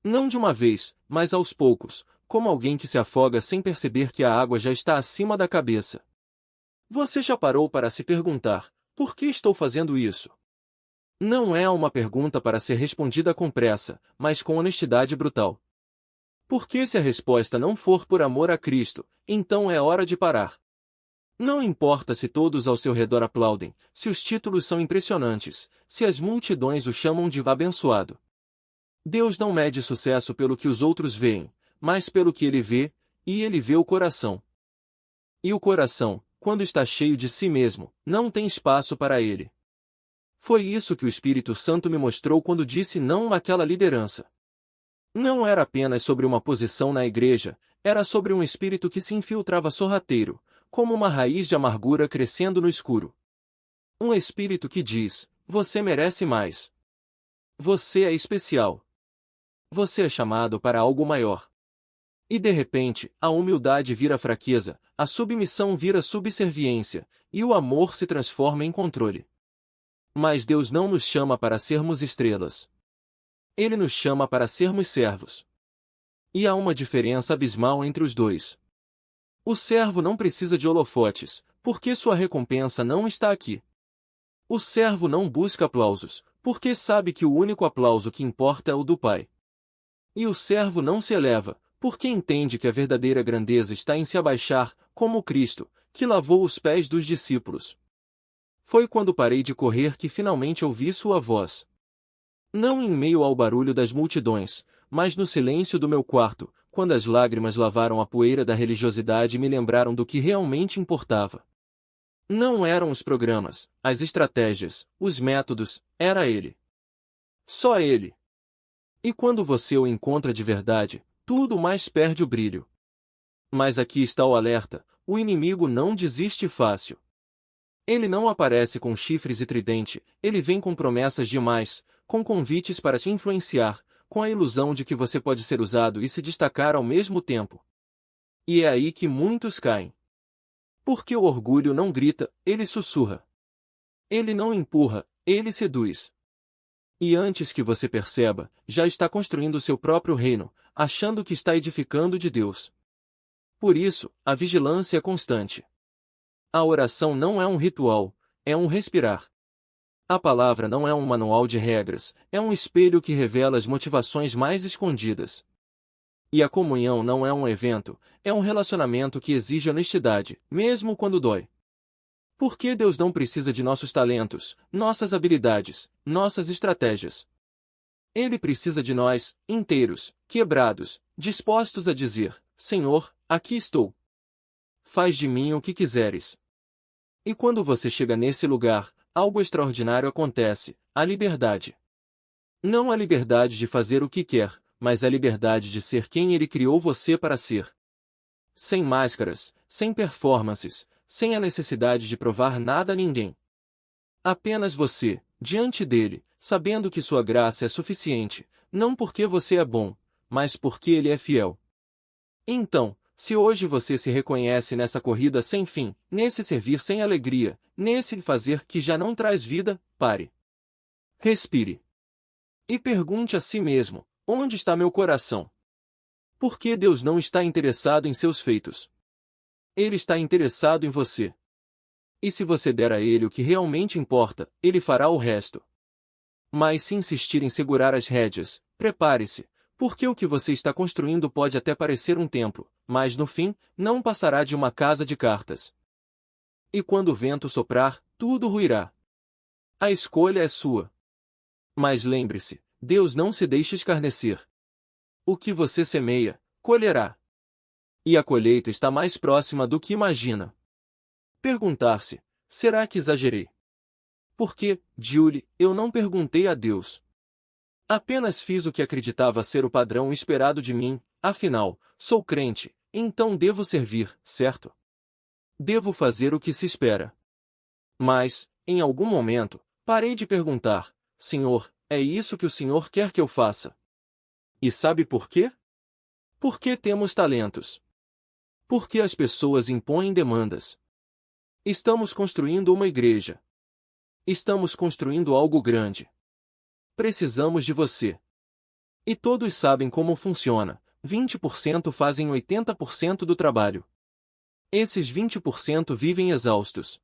Não de uma vez, mas aos poucos, como alguém que se afoga sem perceber que a água já está acima da cabeça. Você já parou para se perguntar: por que estou fazendo isso? Não é uma pergunta para ser respondida com pressa, mas com honestidade brutal. Porque se a resposta não for por amor a Cristo, então é hora de parar. Não importa se todos ao seu redor aplaudem, se os títulos são impressionantes, se as multidões o chamam de abençoado. Deus não mede sucesso pelo que os outros veem, mas pelo que ele vê, e ele vê o coração. E o coração, quando está cheio de si mesmo, não tem espaço para ele. Foi isso que o Espírito Santo me mostrou quando disse não àquela liderança. Não era apenas sobre uma posição na igreja, era sobre um espírito que se infiltrava sorrateiro, como uma raiz de amargura crescendo no escuro. Um espírito que diz: você merece mais. Você é especial. Você é chamado para algo maior. E de repente, a humildade vira fraqueza, a submissão vira subserviência, e o amor se transforma em controle. Mas Deus não nos chama para sermos estrelas. Ele nos chama para sermos servos. E há uma diferença abismal entre os dois. O servo não precisa de holofotes, porque sua recompensa não está aqui. O servo não busca aplausos, porque sabe que o único aplauso que importa é o do Pai. E o servo não se eleva, porque entende que a verdadeira grandeza está em se abaixar, como Cristo, que lavou os pés dos discípulos. Foi quando parei de correr que finalmente ouvi sua voz. Não em meio ao barulho das multidões, mas no silêncio do meu quarto, quando as lágrimas lavaram a poeira da religiosidade e me lembraram do que realmente importava. Não eram os programas, as estratégias, os métodos, era ele. Só ele. E quando você o encontra de verdade, tudo mais perde o brilho. Mas aqui está o alerta: o inimigo não desiste fácil. Ele não aparece com chifres e tridente, ele vem com promessas demais, com convites para te influenciar, com a ilusão de que você pode ser usado e se destacar ao mesmo tempo. E é aí que muitos caem. Porque o orgulho não grita, ele sussurra. Ele não empurra, ele seduz. E antes que você perceba, já está construindo seu próprio reino, achando que está edificando de Deus. Por isso, a vigilância é constante. A oração não é um ritual, é um respirar. A palavra não é um manual de regras, é um espelho que revela as motivações mais escondidas. E a comunhão não é um evento, é um relacionamento que exige honestidade, mesmo quando dói. Porque Deus não precisa de nossos talentos, nossas habilidades, nossas estratégias. Ele precisa de nós, inteiros, quebrados, dispostos a dizer: Senhor, aqui estou. Faz de mim o que quiseres. E quando você chega nesse lugar, algo extraordinário acontece: a liberdade. Não a liberdade de fazer o que quer, mas a liberdade de ser quem Ele criou você para ser. sem máscaras, sem performances, sem a necessidade de provar nada a ninguém. Apenas você, diante dele, sabendo que sua graça é suficiente, não porque você é bom, mas porque ele é fiel. Então, se hoje você se reconhece nessa corrida sem fim, nesse servir sem alegria, nesse fazer que já não traz vida, pare. Respire. E pergunte a si mesmo: onde está meu coração? Por que Deus não está interessado em seus feitos? Ele está interessado em você. E se você der a ele o que realmente importa, ele fará o resto. Mas se insistir em segurar as rédeas, prepare-se, porque o que você está construindo pode até parecer um templo, mas no fim, não passará de uma casa de cartas. E quando o vento soprar, tudo ruirá. A escolha é sua. Mas lembre-se, Deus não se deixa escarnecer. O que você semeia, colherá. E a colheita está mais próxima do que imagina. Perguntar-se: será que exagerei? Porque, Julie, eu não perguntei a Deus. Apenas fiz o que acreditava ser o padrão esperado de mim, afinal, sou crente, então devo servir, certo? Devo fazer o que se espera. Mas, em algum momento, parei de perguntar: Senhor, é isso que o Senhor quer que eu faça? E sabe por quê? Porque temos talentos. Porque as pessoas impõem demandas. Estamos construindo uma igreja. Estamos construindo algo grande. Precisamos de você. E todos sabem como funciona: 20% fazem 80% do trabalho. Esses 20% vivem exaustos.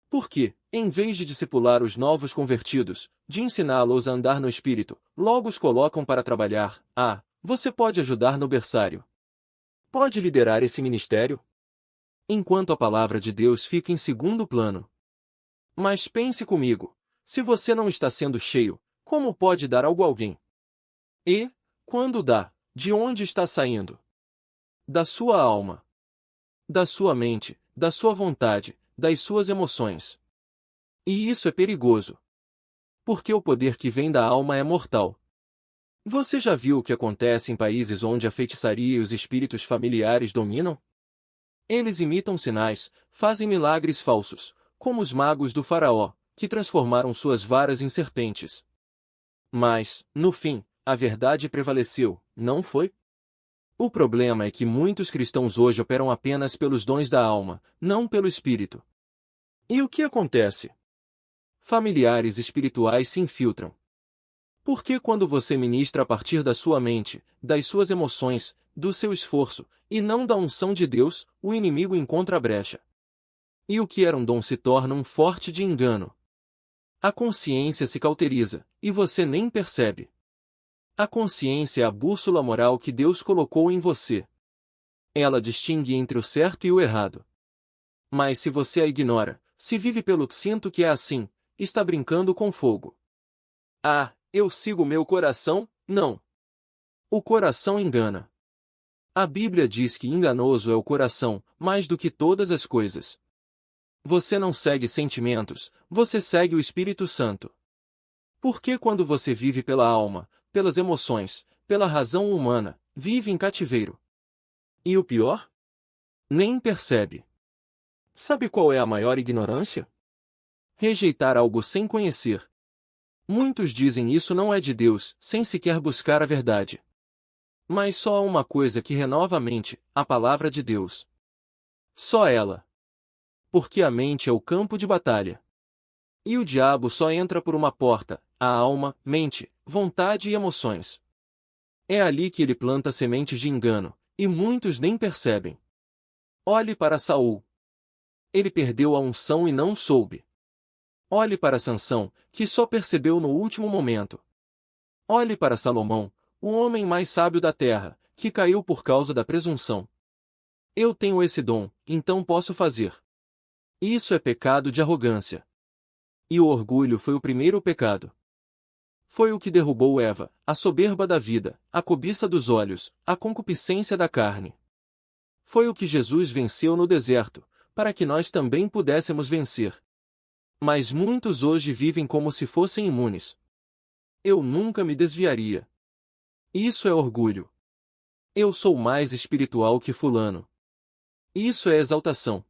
Porque, em vez de discipular os novos convertidos, de ensiná-los a andar no Espírito, logo os colocam para trabalhar. Você pode ajudar no berçário. Pode liderar esse ministério? Enquanto a palavra de Deus fica em segundo plano. Mas pense comigo: se você não está sendo cheio, como pode dar algo a alguém? E, quando dá, de onde está saindo? Da sua alma. Da sua mente, da sua vontade, das suas emoções. E isso é perigoso. Porque o poder que vem da alma é mortal. Você já viu o que acontece em países onde a feitiçaria e os espíritos familiares dominam? Eles imitam sinais, fazem milagres falsos, como os magos do faraó, que transformaram suas varas em serpentes. Mas, no fim, a verdade prevaleceu, não foi? O problema é que muitos cristãos hoje operam apenas pelos dons da alma, não pelo espírito. E o que acontece? Familiares espirituais se infiltram. Porque quando você ministra a partir da sua mente, das suas emoções, do seu esforço, e não da unção de Deus, o inimigo encontra a brecha. E o que era um dom se torna um forte de engano. A consciência se cauteriza, e você nem percebe. A consciência é a bússola moral que Deus colocou em você. Ela distingue entre o certo e o errado. Mas se você a ignora, se vive pelo sinto que é assim, está brincando com fogo. Eu sigo meu coração? Não. O coração engana. A Bíblia diz que enganoso é o coração, mais do que todas as coisas. Você não segue sentimentos, você segue o Espírito Santo. Porque quando você vive pela alma, pelas emoções, pela razão humana, vive em cativeiro. E o pior? Nem percebe. Sabe qual é a maior ignorância? Rejeitar algo sem conhecer. Muitos dizem isso não é de Deus, sem sequer buscar a verdade. Mas só há uma coisa que renova a mente, a palavra de Deus. Só ela. Porque a mente é o campo de batalha. E o diabo só entra por uma porta, a alma, mente, vontade e emoções. É ali que ele planta sementes de engano, e muitos nem percebem. Olhe para Saul. Ele perdeu a unção e não soube. Olhe para Sansão, que só percebeu no último momento. Olhe para Salomão, o homem mais sábio da terra, que caiu por causa da presunção. Eu tenho esse dom, então posso fazer. Isso é pecado de arrogância. E o orgulho foi o primeiro pecado. Foi o que derrubou Eva, a soberba da vida, a cobiça dos olhos, a concupiscência da carne. Foi o que Jesus venceu no deserto, para que nós também pudéssemos vencer. Mas muitos hoje vivem como se fossem imunes. Eu nunca me desviaria. Isso é orgulho. Eu sou mais espiritual que fulano. Isso é exaltação.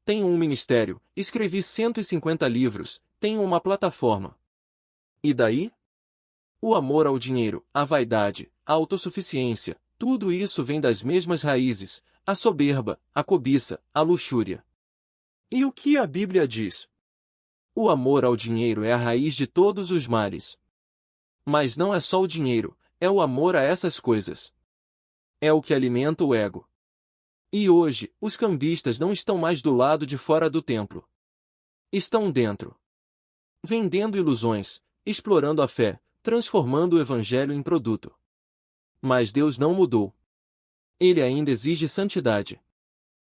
Tenho um ministério, escrevi 150 livros, tenho uma plataforma. E daí? O amor ao dinheiro, a vaidade, a autossuficiência, tudo isso vem das mesmas raízes, a soberba, a cobiça, a luxúria. E o que a Bíblia diz? O amor ao dinheiro é a raiz de todos os males. Mas não é só o dinheiro, é o amor a essas coisas. É o que alimenta o ego. E hoje, os cambistas não estão mais do lado de fora do templo. Estão dentro. Vendendo ilusões, explorando a fé, transformando o evangelho em produto. Mas Deus não mudou. Ele ainda exige santidade.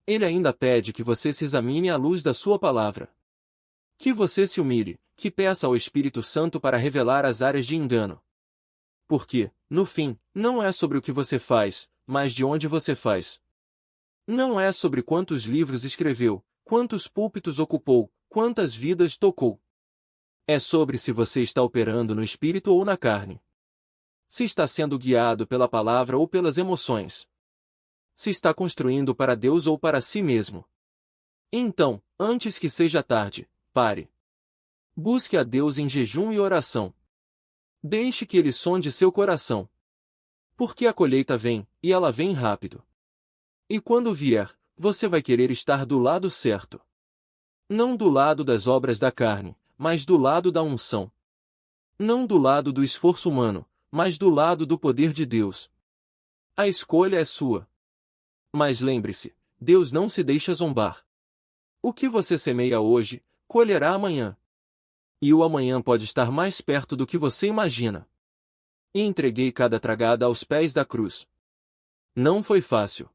Ele ainda pede que você se examine à luz da sua palavra. Que você se humilhe, que peça ao Espírito Santo para revelar as áreas de engano. Porque, no fim, não é sobre o que você faz, mas de onde você faz. Não é sobre quantos livros escreveu, quantos púlpitos ocupou, quantas vidas tocou. É sobre se você está operando no espírito ou na carne. Se está sendo guiado pela palavra ou pelas emoções. Se está construindo para Deus ou para si mesmo. Então, antes que seja tarde, pare. Busque a Deus em jejum e oração. Deixe que Ele sonde seu coração. Porque a colheita vem, e ela vem rápido. E quando vier, você vai querer estar do lado certo. Não do lado das obras da carne, mas do lado da unção. Não do lado do esforço humano, mas do lado do poder de Deus. A escolha é sua. Mas lembre-se, Deus não se deixa zombar. O que você semeia hoje, colherá amanhã. E o amanhã pode estar mais perto do que você imagina. E entreguei cada tragada aos pés da cruz. Não foi fácil.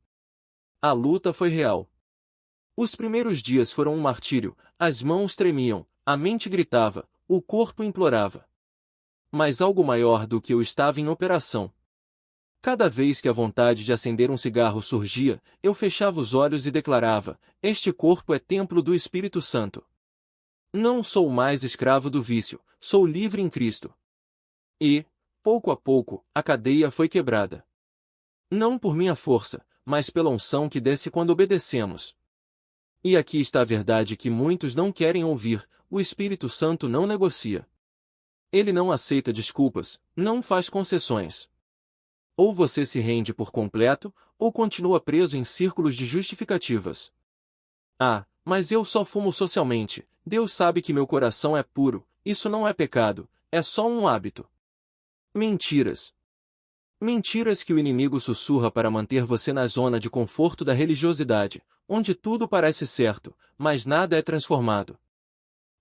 A luta foi real. Os primeiros dias foram um martírio, as mãos tremiam, a mente gritava, o corpo implorava. Mas algo maior do que eu estava em operação. Cada vez que a vontade de acender um cigarro surgia, eu fechava os olhos e declarava: este corpo é templo do Espírito Santo. Não sou mais escravo do vício, sou livre em Cristo. E, pouco a pouco, a cadeia foi quebrada. Não por minha força, mas pela unção que desce quando obedecemos. E aqui está a verdade que muitos não querem ouvir: o Espírito Santo não negocia. Ele não aceita desculpas, não faz concessões. Ou você se rende por completo, ou continua preso em círculos de justificativas. Ah, mas eu só fumo socialmente, Deus sabe que meu coração é puro, isso não é pecado, é só um hábito. Mentiras. Mentiras que o inimigo sussurra para manter você na zona de conforto da religiosidade, onde tudo parece certo, mas nada é transformado.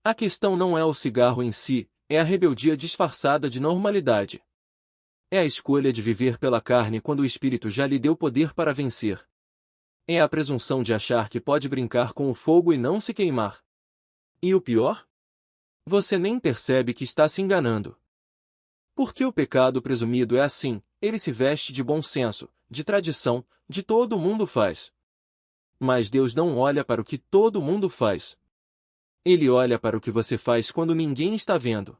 A questão não é o cigarro em si, é a rebeldia disfarçada de normalidade. É a escolha de viver pela carne quando o Espírito já lhe deu poder para vencer. É a presunção de achar que pode brincar com o fogo e não se queimar. E o pior? Você nem percebe que está se enganando. Porque o pecado presumido é assim, ele se veste de bom senso, de tradição, de todo mundo faz. Mas Deus não olha para o que todo mundo faz. Ele olha para o que você faz quando ninguém está vendo.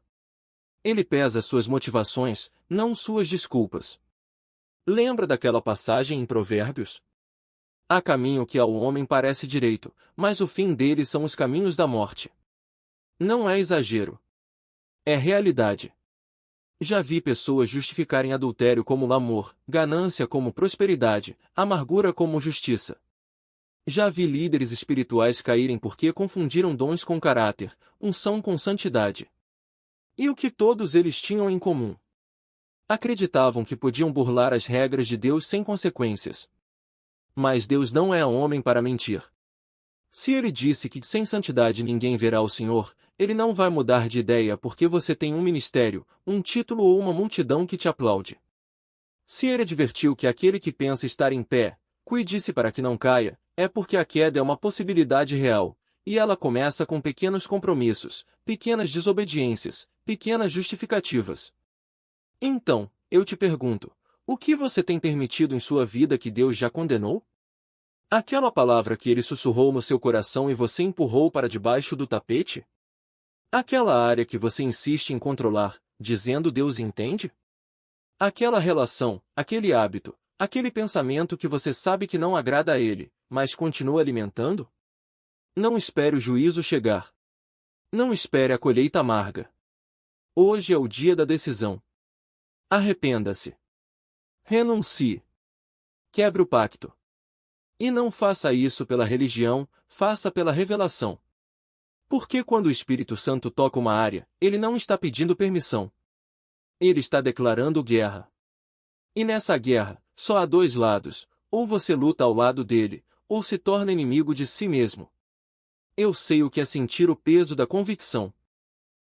Ele pesa suas motivações, não suas desculpas. Lembra daquela passagem em Provérbios? Há caminho que ao homem parece direito, mas o fim dele são os caminhos da morte. Não é exagero. É realidade. Já vi pessoas justificarem adultério como amor, ganância como prosperidade, amargura como justiça. Já vi líderes espirituais caírem porque confundiram dons com caráter, unção com santidade. E o que todos eles tinham em comum? Acreditavam que podiam burlar as regras de Deus sem consequências. Mas Deus não é homem para mentir. Se ele disse que sem santidade ninguém verá o Senhor, ele não vai mudar de ideia porque você tem um ministério, um título ou uma multidão que te aplaude. Se ele advertiu que aquele que pensa estar em pé, cuide-se para que não caia, é porque a queda é uma possibilidade real, e ela começa com pequenos compromissos, pequenas desobediências, pequenas justificativas. Então, eu te pergunto, o que você tem permitido em sua vida que Deus já condenou? Aquela palavra que ele sussurrou no seu coração e você empurrou para debaixo do tapete? Aquela área que você insiste em controlar, dizendo Deus entende? Aquela relação, aquele hábito, aquele pensamento que você sabe que não agrada a ele, mas continua alimentando? Não espere o juízo chegar. Não espere a colheita amarga. Hoje é o dia da decisão. Arrependa-se. Renuncie. Quebre o pacto. E não faça isso pela religião, faça pela revelação. Porque quando o Espírito Santo toca uma área, ele não está pedindo permissão. Ele está declarando guerra. E nessa guerra, só há dois lados: ou você luta ao lado dele, ou se torna inimigo de si mesmo. Eu sei o que é sentir o peso da convicção.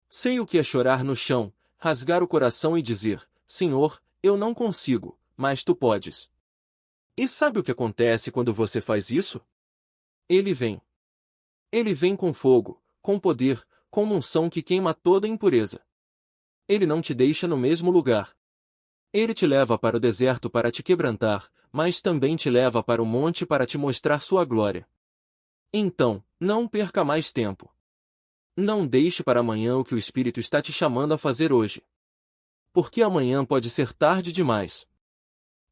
Sei o que é chorar no chão, rasgar o coração e dizer: Senhor, eu não consigo, mas tu podes. E sabe o que acontece quando você faz isso? Ele vem. Ele vem com fogo, com poder, com unção que queima toda impureza. Ele não te deixa no mesmo lugar. Ele te leva para o deserto para te quebrantar, mas também te leva para o monte para te mostrar sua glória. Então, não perca mais tempo. Não deixe para amanhã o que o Espírito está te chamando a fazer hoje. Porque amanhã pode ser tarde demais.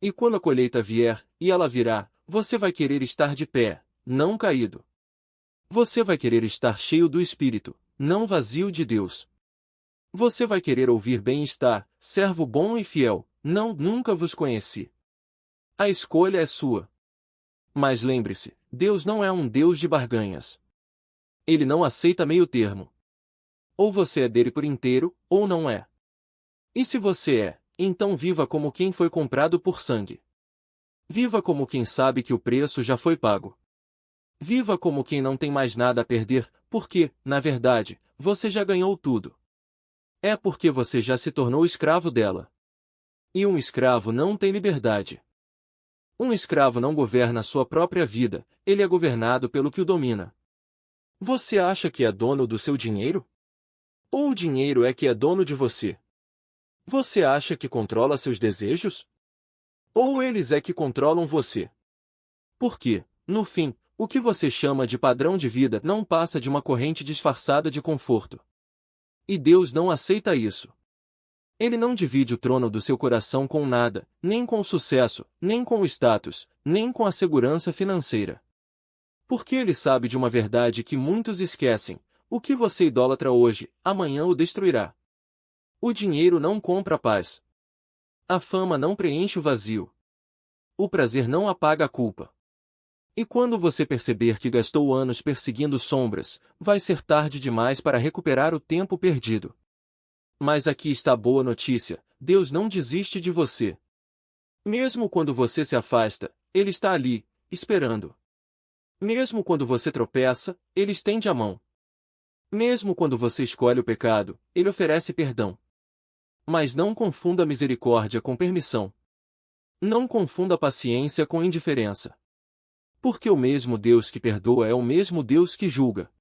E quando a colheita vier, e ela virá, você vai querer estar de pé, não caído. Você vai querer estar cheio do Espírito, não vazio de Deus. Você vai querer ouvir bem-estar, servo bom e fiel, não, nunca vos conheci. A escolha é sua. Mas lembre-se, Deus não é um Deus de barganhas. Ele não aceita meio termo. Ou você é dele por inteiro, ou não é. E se você é, então viva como quem foi comprado por sangue. Viva como quem sabe que o preço já foi pago. Viva como quem não tem mais nada a perder, porque, na verdade, você já ganhou tudo. É porque você já se tornou escravo dela. E um escravo não tem liberdade. Um escravo não governa a sua própria vida, ele é governado pelo que o domina. Você acha que é dono do seu dinheiro? Ou o dinheiro é que é dono de você? Você acha que controla seus desejos? Ou eles é que controlam você? Porque, no fim, o que você chama de padrão de vida não passa de uma corrente disfarçada de conforto. E Deus não aceita isso. Ele não divide o trono do seu coração com nada, nem com o sucesso, nem com o status, nem com a segurança financeira. Porque ele sabe de uma verdade que muitos esquecem: o que você idolatra hoje, amanhã o destruirá. O dinheiro não compra a paz. A fama não preenche o vazio. O prazer não apaga a culpa. E quando você perceber que gastou anos perseguindo sombras, vai ser tarde demais para recuperar o tempo perdido. Mas aqui está a boa notícia: Deus não desiste de você. Mesmo quando você se afasta, Ele está ali, esperando. Mesmo quando você tropeça, Ele estende a mão. Mesmo quando você escolhe o pecado, Ele oferece perdão. Mas não confunda misericórdia com permissão. Não confunda paciência com indiferença. Porque o mesmo Deus que perdoa é o mesmo Deus que julga.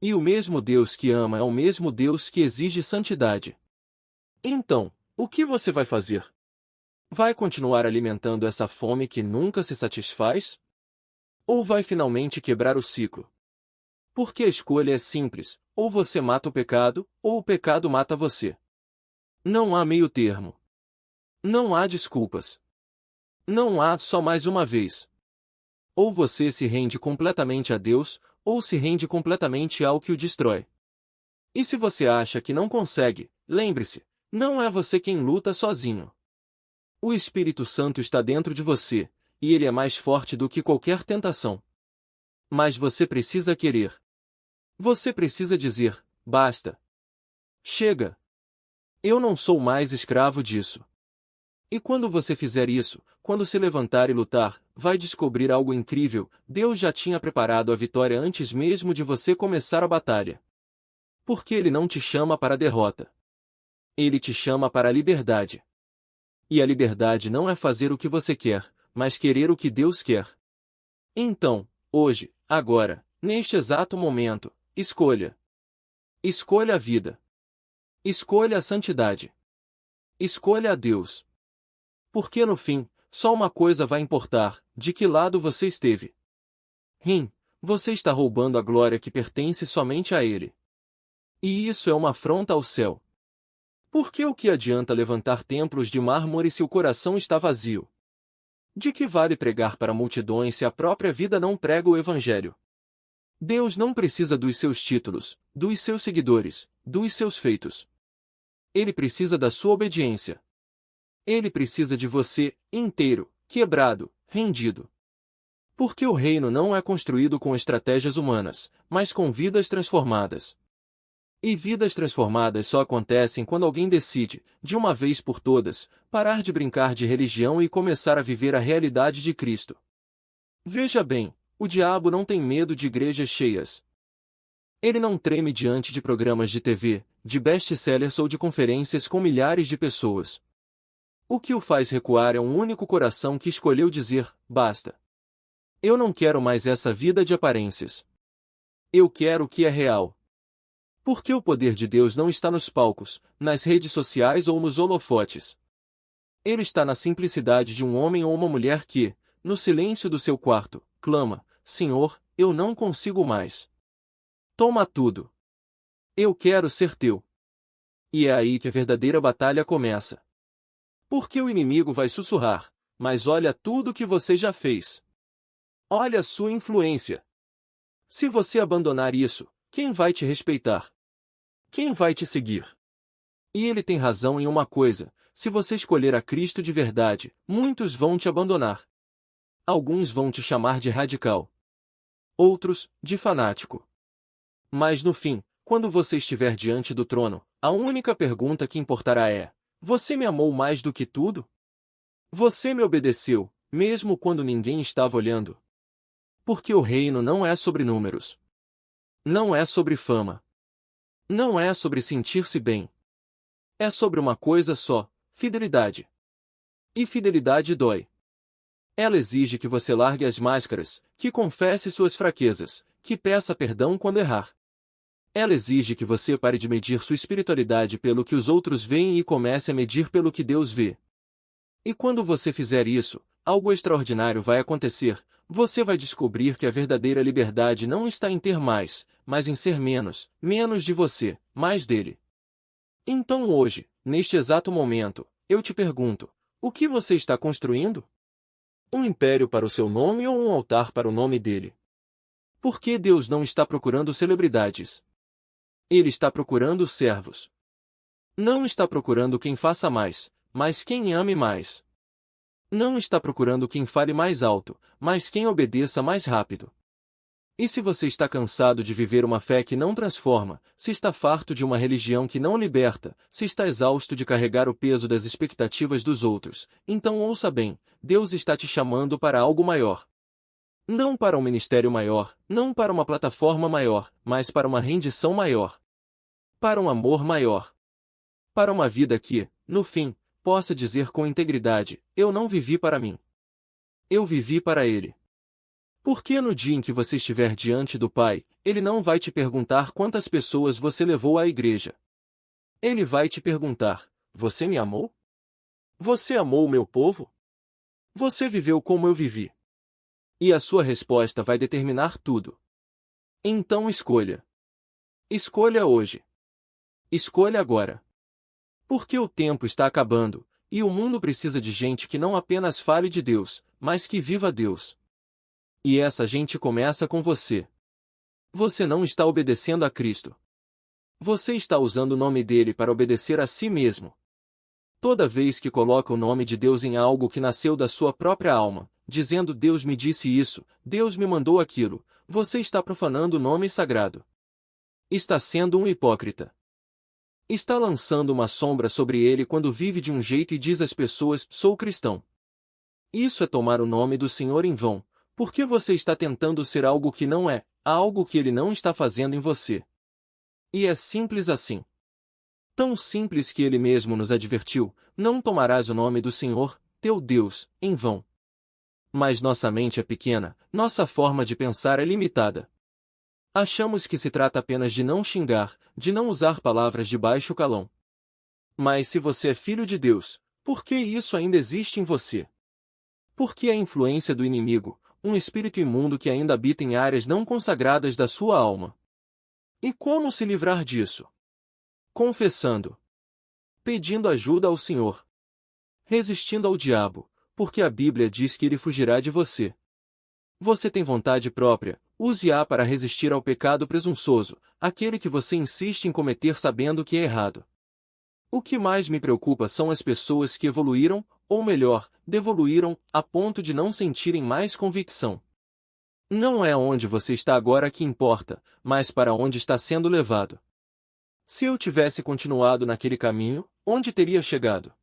E o mesmo Deus que ama é o mesmo Deus que exige santidade. Então, o que você vai fazer? Vai continuar alimentando essa fome que nunca se satisfaz? Ou vai finalmente quebrar o ciclo? Porque a escolha é simples: ou você mata o pecado, ou o pecado mata você. Não há meio termo. Não há desculpas. Não há só mais uma vez. Ou você se rende completamente a Deus, ou se rende completamente ao que o destrói. E se você acha que não consegue, lembre-se, não é você quem luta sozinho. O Espírito Santo está dentro de você, e ele é mais forte do que qualquer tentação. Mas você precisa querer. Você precisa dizer: basta. Chega. Eu não sou mais escravo disso. E quando você fizer isso, quando se levantar e lutar, vai descobrir algo incrível: Deus já tinha preparado a vitória antes mesmo de você começar a batalha. Porque Ele não te chama para a derrota. Ele te chama para a liberdade. E a liberdade não é fazer o que você quer, mas querer o que Deus quer. Então, hoje, agora, neste exato momento, escolha. Escolha a vida. Escolha a santidade. Escolha a Deus. Porque no fim, só uma coisa vai importar: de que lado você esteve. Você está roubando a glória que pertence somente a Ele. E isso é uma afronta ao céu. Porque o que adianta levantar templos de mármore se o coração está vazio? De que vale pregar para multidões se a própria vida não prega o Evangelho? Deus não precisa dos seus títulos, dos seus seguidores, dos seus feitos. Ele precisa da sua obediência. Ele precisa de você, inteiro, quebrado, rendido. Porque o reino não é construído com estratégias humanas, mas com vidas transformadas. E vidas transformadas só acontecem quando alguém decide, de uma vez por todas, parar de brincar de religião e começar a viver a realidade de Cristo. Veja bem, o diabo não tem medo de igrejas cheias. Ele não treme diante de programas de TV, de best-sellers ou de conferências com milhares de pessoas. O que o faz recuar é um único coração que escolheu dizer, basta. Eu não quero mais essa vida de aparências. Eu quero o que é real. Porque o poder de Deus não está nos palcos, nas redes sociais ou nos holofotes. Ele está na simplicidade de um homem ou uma mulher que, no silêncio do seu quarto, clama, Senhor, eu não consigo mais. Toma tudo. Eu quero ser teu. E é aí que a verdadeira batalha começa. Porque o inimigo vai sussurrar, mas olha tudo que você já fez. Olha a sua influência. Se você abandonar isso, quem vai te respeitar? Quem vai te seguir? E ele tem razão em uma coisa, se você escolher a Cristo de verdade, muitos vão te abandonar. Alguns vão te chamar de radical. Outros, de fanático. Mas no fim, quando você estiver diante do trono, a única pergunta que importará é: você me amou mais do que tudo? Você me obedeceu, mesmo quando ninguém estava olhando? Porque o reino não é sobre números. Não é sobre fama. Não é sobre sentir-se bem. É sobre uma coisa só, fidelidade. E fidelidade dói. Ela exige que você largue as máscaras, que confesse suas fraquezas, que peça perdão quando errar. Ela exige que você pare de medir sua espiritualidade pelo que os outros veem e comece a medir pelo que Deus vê. E quando você fizer isso, algo extraordinário vai acontecer. Você vai descobrir que a verdadeira liberdade não está em ter mais, mas em ser menos, menos de você, mais dele. Então hoje, neste exato momento, eu te pergunto, o que você está construindo? Um império para o seu nome ou um altar para o nome dele? Por que Deus não está procurando celebridades? Ele está procurando servos. Não está procurando quem faça mais, mas quem ame mais. Não está procurando quem fale mais alto, mas quem obedeça mais rápido. E se você está cansado de viver uma fé que não transforma, se está farto de uma religião que não liberta, se está exausto de carregar o peso das expectativas dos outros, então ouça bem, Deus está te chamando para algo maior. Não para um ministério maior, não para uma plataforma maior, mas para uma rendição maior. Para um amor maior. Para uma vida que, no fim, possa dizer com integridade, eu não vivi para mim. Eu vivi para Ele. Porque no dia em que você estiver diante do Pai, Ele não vai te perguntar quantas pessoas você levou à igreja. Ele vai te perguntar, você me amou? Você amou o meu povo? Você viveu como eu vivi? E a sua resposta vai determinar tudo. Então escolha. Escolha hoje. Escolha agora. Porque o tempo está acabando, e o mundo precisa de gente que não apenas fale de Deus, mas que viva Deus. E essa gente começa com você. Você não está obedecendo a Cristo. Você está usando o nome dele para obedecer a si mesmo. Toda vez que coloca o nome de Deus em algo que nasceu da sua própria alma, dizendo Deus me disse isso, Deus me mandou aquilo, você está profanando o nome sagrado. Está sendo um hipócrita. Está lançando uma sombra sobre ele quando vive de um jeito e diz às pessoas, sou cristão. Isso é tomar o nome do Senhor em vão, porque você está tentando ser algo que não é, algo que ele não está fazendo em você. E é simples assim. Tão simples que ele mesmo nos advertiu, não tomarás o nome do Senhor, teu Deus, em vão. Mas nossa mente é pequena, nossa forma de pensar é limitada. Achamos que se trata apenas de não xingar, de não usar palavras de baixo calão. Mas se você é filho de Deus, por que isso ainda existe em você? Por que a influência do inimigo, um espírito imundo que ainda habita em áreas não consagradas da sua alma? E como se livrar disso? Confessando. Pedindo ajuda ao Senhor. Resistindo ao diabo, porque a Bíblia diz que ele fugirá de você. Você tem vontade própria, use-a para resistir ao pecado presunçoso, aquele que você insiste em cometer sabendo que é errado. O que mais me preocupa são as pessoas que evoluíram, ou melhor, devoluíram, a ponto de não sentirem mais convicção. Não é onde você está agora que importa, mas para onde está sendo levado. Se eu tivesse continuado naquele caminho, onde teria chegado?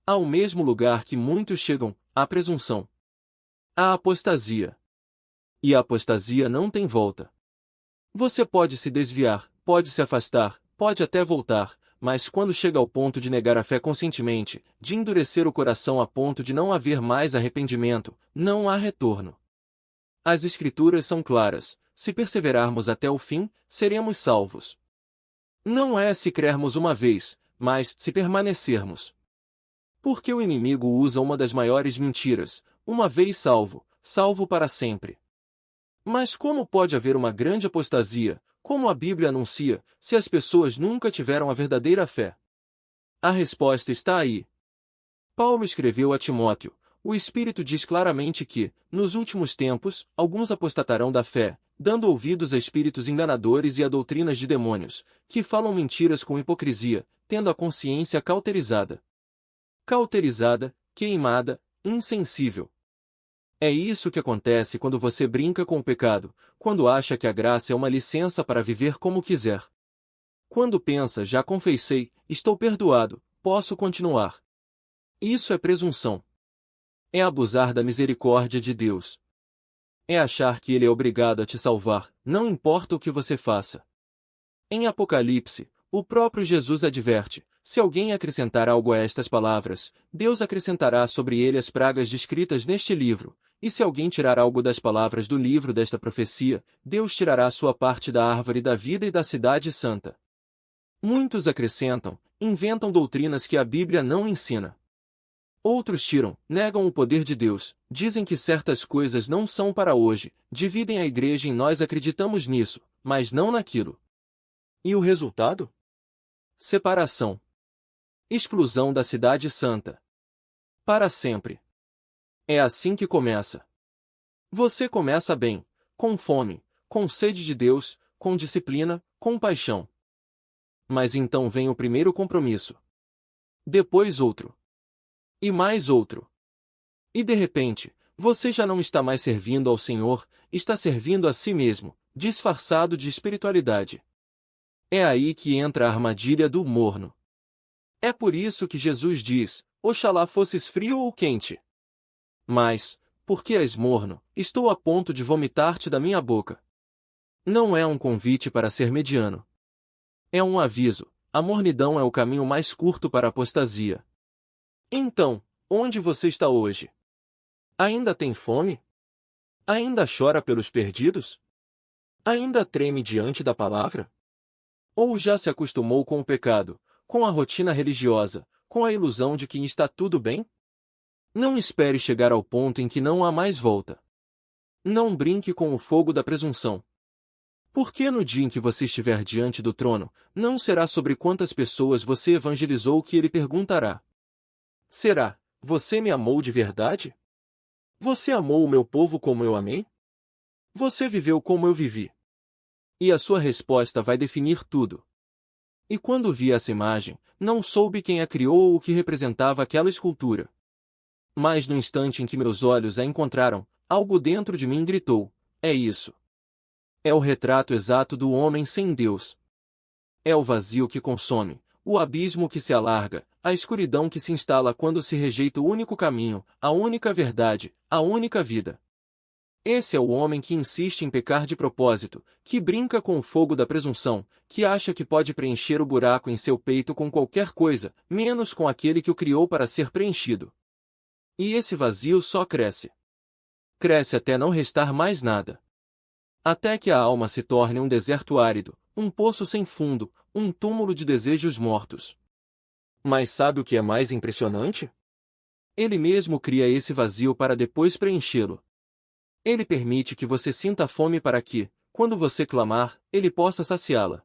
Ao mesmo lugar que muitos chegam, à presunção. A apostasia. E a apostasia não tem volta. Você pode se desviar, pode se afastar, pode até voltar, mas quando chega ao ponto de negar a fé conscientemente, de endurecer o coração a ponto de não haver mais arrependimento, não há retorno. As Escrituras são claras: se perseverarmos até o fim, seremos salvos. Não é se crermos uma vez, mas se permanecermos. Porque o inimigo usa uma das maiores mentiras: uma vez salvo, salvo para sempre. Mas como pode haver uma grande apostasia, como a Bíblia anuncia, se as pessoas nunca tiveram a verdadeira fé? A resposta está aí. Paulo escreveu a Timóteo: o Espírito diz claramente que, nos últimos tempos, alguns apostatarão da fé, dando ouvidos a espíritos enganadores e a doutrinas de demônios, que falam mentiras com hipocrisia, tendo a consciência cauterizada. Cauterizada, queimada, insensível. É isso que acontece quando você brinca com o pecado, quando acha que a graça é uma licença para viver como quiser. Quando pensa: já confessei, estou perdoado, posso continuar. Isso é presunção. É abusar da misericórdia de Deus. É achar que Ele é obrigado a te salvar, não importa o que você faça. Em Apocalipse, o próprio Jesus adverte: se alguém acrescentar algo a estas palavras, Deus acrescentará sobre ele as pragas descritas neste livro, e se alguém tirar algo das palavras do livro desta profecia, Deus tirará sua parte da árvore da vida e da cidade santa. Muitos acrescentam, inventam doutrinas que a Bíblia não ensina. Outros tiram, negam o poder de Deus, dizem que certas coisas não são para hoje, dividem a igreja em nós acreditamos nisso, mas não naquilo. E o resultado? Separação. Exclusão da cidade santa. Para sempre. É assim que começa. Você começa bem, com fome, com sede de Deus, com disciplina, com paixão. Mas então vem o primeiro compromisso. Depois outro. E mais outro. E de repente, você já não está mais servindo ao Senhor, está servindo a si mesmo, disfarçado de espiritualidade. É aí que entra a armadilha do morno. É por isso que Jesus diz: oxalá fosses frio ou quente. Mas, porque és morno, estou a ponto de vomitar-te da minha boca. Não é um convite para ser mediano. É um aviso: a mornidão é o caminho mais curto para a apostasia. Então, onde você está hoje? Ainda tem fome? Ainda chora pelos perdidos? Ainda treme diante da palavra? Ou já se acostumou com o pecado, com a rotina religiosa, com a ilusão de que está tudo bem? Não espere chegar ao ponto em que não há mais volta. Não brinque com o fogo da presunção. Porque no dia em que você estiver diante do trono, não será sobre quantas pessoas você evangelizou que ele perguntará. Será: você me amou de verdade? Você amou o meu povo como eu amei? Você viveu como eu vivi? E a sua resposta vai definir tudo. E quando vi essa imagem, não soube quem a criou ou o que representava aquela escultura. Mas no instante em que meus olhos a encontraram, algo dentro de mim gritou: é isso. É o retrato exato do homem sem Deus. É o vazio que consome, o abismo que se alarga, a escuridão que se instala quando se rejeita o único caminho, a única verdade, a única vida. Esse é o homem que insiste em pecar de propósito, que brinca com o fogo da presunção, que acha que pode preencher o buraco em seu peito com qualquer coisa, menos com aquele que o criou para ser preenchido. E esse vazio só cresce. Cresce até não restar mais nada. Até que a alma se torne um deserto árido, um poço sem fundo, um túmulo de desejos mortos. Mas sabe o que é mais impressionante? Ele mesmo cria esse vazio para depois preenchê-lo. Ele permite que você sinta fome para que, quando você clamar, ele possa saciá-la.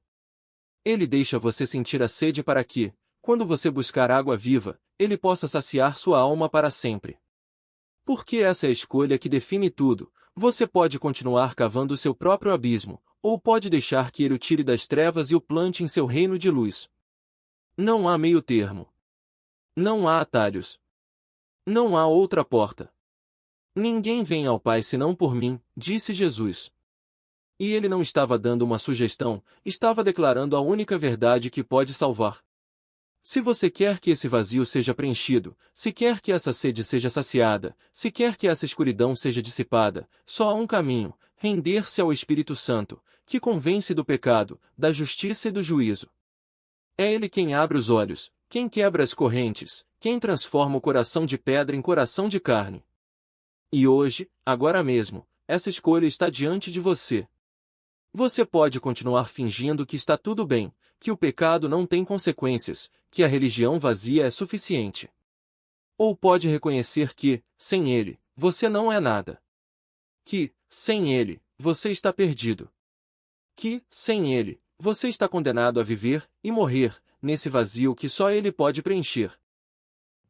Ele deixa você sentir a sede para que, quando você buscar água viva, ele possa saciar sua alma para sempre. Porque essa é a escolha que define tudo. Você pode continuar cavando seu próprio abismo, ou pode deixar que ele o tire das trevas e o plante em seu reino de luz. Não há meio termo. Não há atalhos. Não há outra porta. Ninguém vem ao Pai senão por mim, disse Jesus. E ele não estava dando uma sugestão, estava declarando a única verdade que pode salvar. Se você quer que esse vazio seja preenchido, se quer que essa sede seja saciada, se quer que essa escuridão seja dissipada, só há um caminho: render-se ao Espírito Santo, que convence do pecado, da justiça e do juízo. É Ele quem abre os olhos, quem quebra as correntes, quem transforma o coração de pedra em coração de carne. E hoje, agora mesmo, essa escolha está diante de você. Você pode continuar fingindo que está tudo bem, que o pecado não tem consequências, que a religião vazia é suficiente. Ou pode reconhecer que, sem ele, você não é nada. Que, sem ele, você está perdido. Que, sem ele, você está condenado a viver e morrer nesse vazio que só ele pode preencher.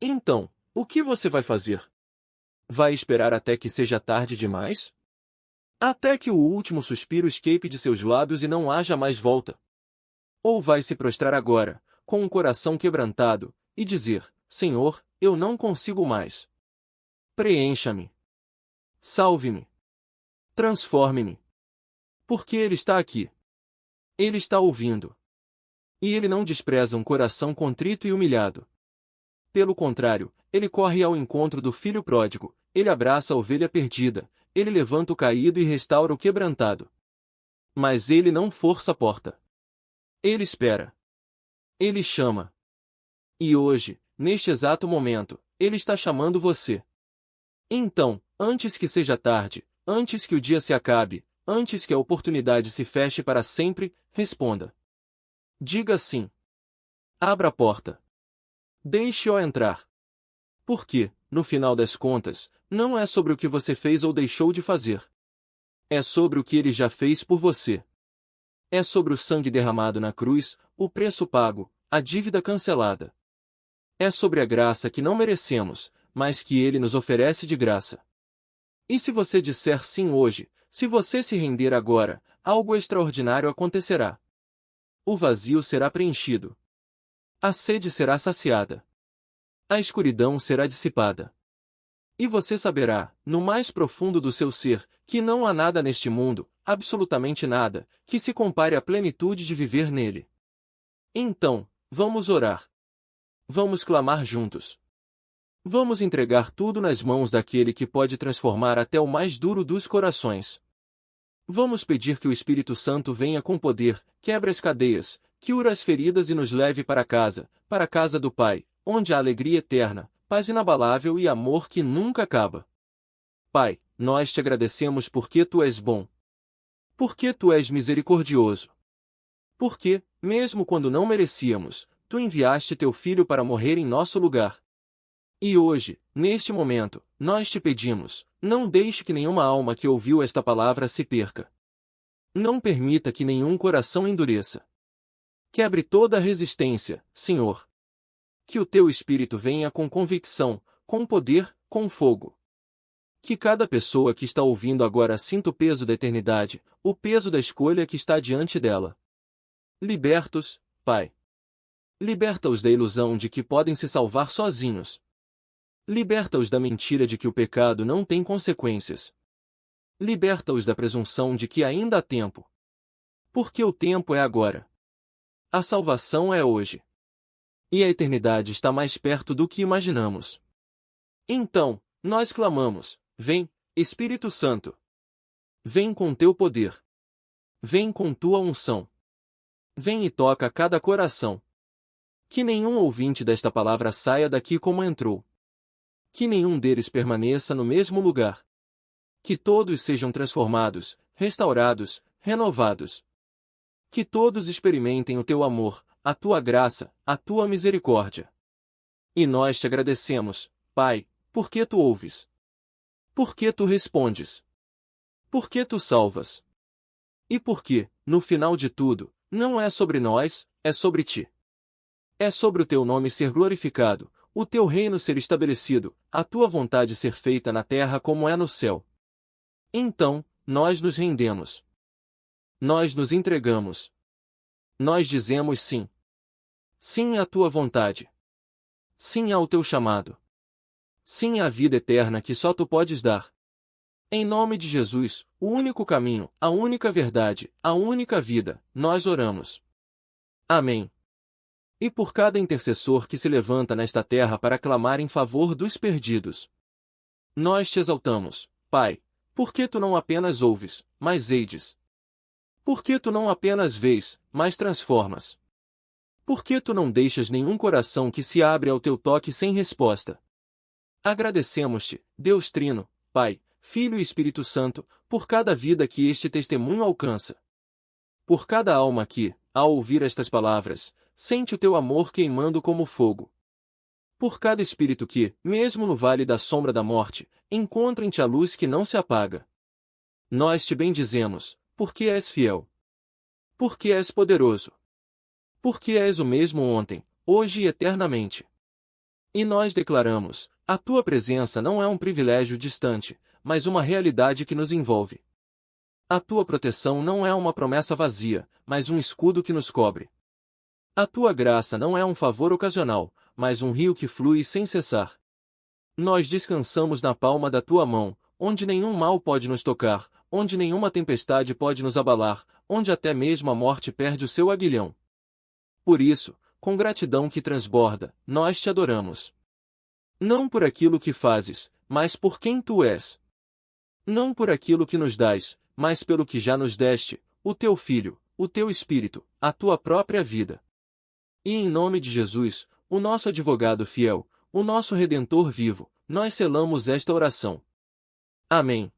Então, o que você vai fazer? Vai esperar até que seja tarde demais? Até que o último suspiro escape de seus lábios e não haja mais volta? Ou vai se prostrar agora, com o coração quebrantado, e dizer: Senhor, eu não consigo mais. Preencha-me. Salve-me. Transforme-me. Porque Ele está aqui. Ele está ouvindo. E Ele não despreza um coração contrito e humilhado. Pelo contrário, Ele corre ao encontro do filho pródigo, Ele abraça a ovelha perdida, Ele levanta o caído e restaura o quebrantado. Mas Ele não força a porta. Ele espera. Ele chama. E hoje, neste exato momento, Ele está chamando você. Então, antes que seja tarde, antes que o dia se acabe, antes que a oportunidade se feche para sempre, responda. Diga sim. Abra a porta. Deixe-o entrar. Porque, no final das contas, não é sobre o que você fez ou deixou de fazer. É sobre o que Ele já fez por você. É sobre o sangue derramado na cruz, o preço pago, a dívida cancelada. É sobre a graça que não merecemos, mas que Ele nos oferece de graça. E se você disser sim hoje, se você se render agora, algo extraordinário acontecerá. O vazio será preenchido. A sede será saciada. A escuridão será dissipada. E você saberá, no mais profundo do seu ser, que não há nada neste mundo, absolutamente nada, que se compare à plenitude de viver nele. Então, vamos orar. Vamos clamar juntos. Vamos entregar tudo nas mãos daquele que pode transformar até o mais duro dos corações. Vamos pedir que o Espírito Santo venha com poder, quebre as cadeias, cure as feridas e nos leve para a casa do Pai, onde há alegria eterna, paz inabalável e amor que nunca acaba. Pai, nós te agradecemos porque Tu és bom. Porque Tu és misericordioso. Porque, mesmo quando não merecíamos, Tu enviaste Teu Filho para morrer em nosso lugar. E hoje, neste momento, nós te pedimos, não deixe que nenhuma alma que ouviu esta palavra se perca. Não permita que nenhum coração endureça. Quebre toda a resistência, Senhor. Que o Teu Espírito venha com convicção, com poder, com fogo. Que cada pessoa que está ouvindo agora sinta o peso da eternidade, o peso da escolha que está diante dela. Liberta-os, Pai. Liberta-os da ilusão de que podem se salvar sozinhos. Liberta-os da mentira de que o pecado não tem consequências. Liberta-os da presunção de que ainda há tempo. Porque o tempo é agora. A salvação é hoje. E a eternidade está mais perto do que imaginamos. Então, nós clamamos: vem, Espírito Santo. Vem com teu poder. Vem com tua unção. Vem e toca cada coração. Que nenhum ouvinte desta palavra saia daqui como entrou. Que nenhum deles permaneça no mesmo lugar. Que todos sejam transformados, restaurados, renovados. Que todos experimentem o teu amor, a tua graça, a tua misericórdia. E nós te agradecemos, Pai, porque tu ouves. Porque tu respondes. Porque tu salvas. E porque, no final de tudo, não é sobre nós, é sobre ti. É sobre o teu nome ser glorificado, o teu reino ser estabelecido, a tua vontade ser feita na terra como é no céu. Então, nós nos rendemos. Nós nos entregamos. Nós dizemos sim. Sim à tua vontade. Sim ao teu chamado. Sim à vida eterna que só tu podes dar. Em nome de Jesus, o único caminho, a única verdade, a única vida, nós oramos. Amém. E por cada intercessor que se levanta nesta terra para clamar em favor dos perdidos. Nós te exaltamos, Pai, porque tu não apenas ouves, mas eides. Porque tu não apenas vês, mas transformas. Porque tu não deixas nenhum coração que se abre ao teu toque sem resposta. Agradecemos-te, Deus Trino, Pai, Filho e Espírito Santo, por cada vida que este testemunho alcança. Por cada alma que, ao ouvir estas palavras, sente o teu amor queimando como fogo. Por cada espírito que, mesmo no vale da sombra da morte, encontra em ti a luz que não se apaga. Nós te bendizemos, porque és fiel. Porque és poderoso. Porque és o mesmo ontem, hoje e eternamente. E nós declaramos, a tua presença não é um privilégio distante, mas uma realidade que nos envolve. A tua proteção não é uma promessa vazia, mas um escudo que nos cobre. A tua graça não é um favor ocasional, mas um rio que flui sem cessar. Nós descansamos na palma da tua mão, onde nenhum mal pode nos tocar, onde nenhuma tempestade pode nos abalar, onde até mesmo a morte perde o seu aguilhão. Por isso, com gratidão que transborda, nós te adoramos. Não por aquilo que fazes, mas por quem tu és. Não por aquilo que nos dás, mas pelo que já nos deste, o teu Filho, o teu Espírito, a tua própria vida. E em nome de Jesus, o nosso advogado fiel, o nosso Redentor vivo, nós selamos esta oração. Amém.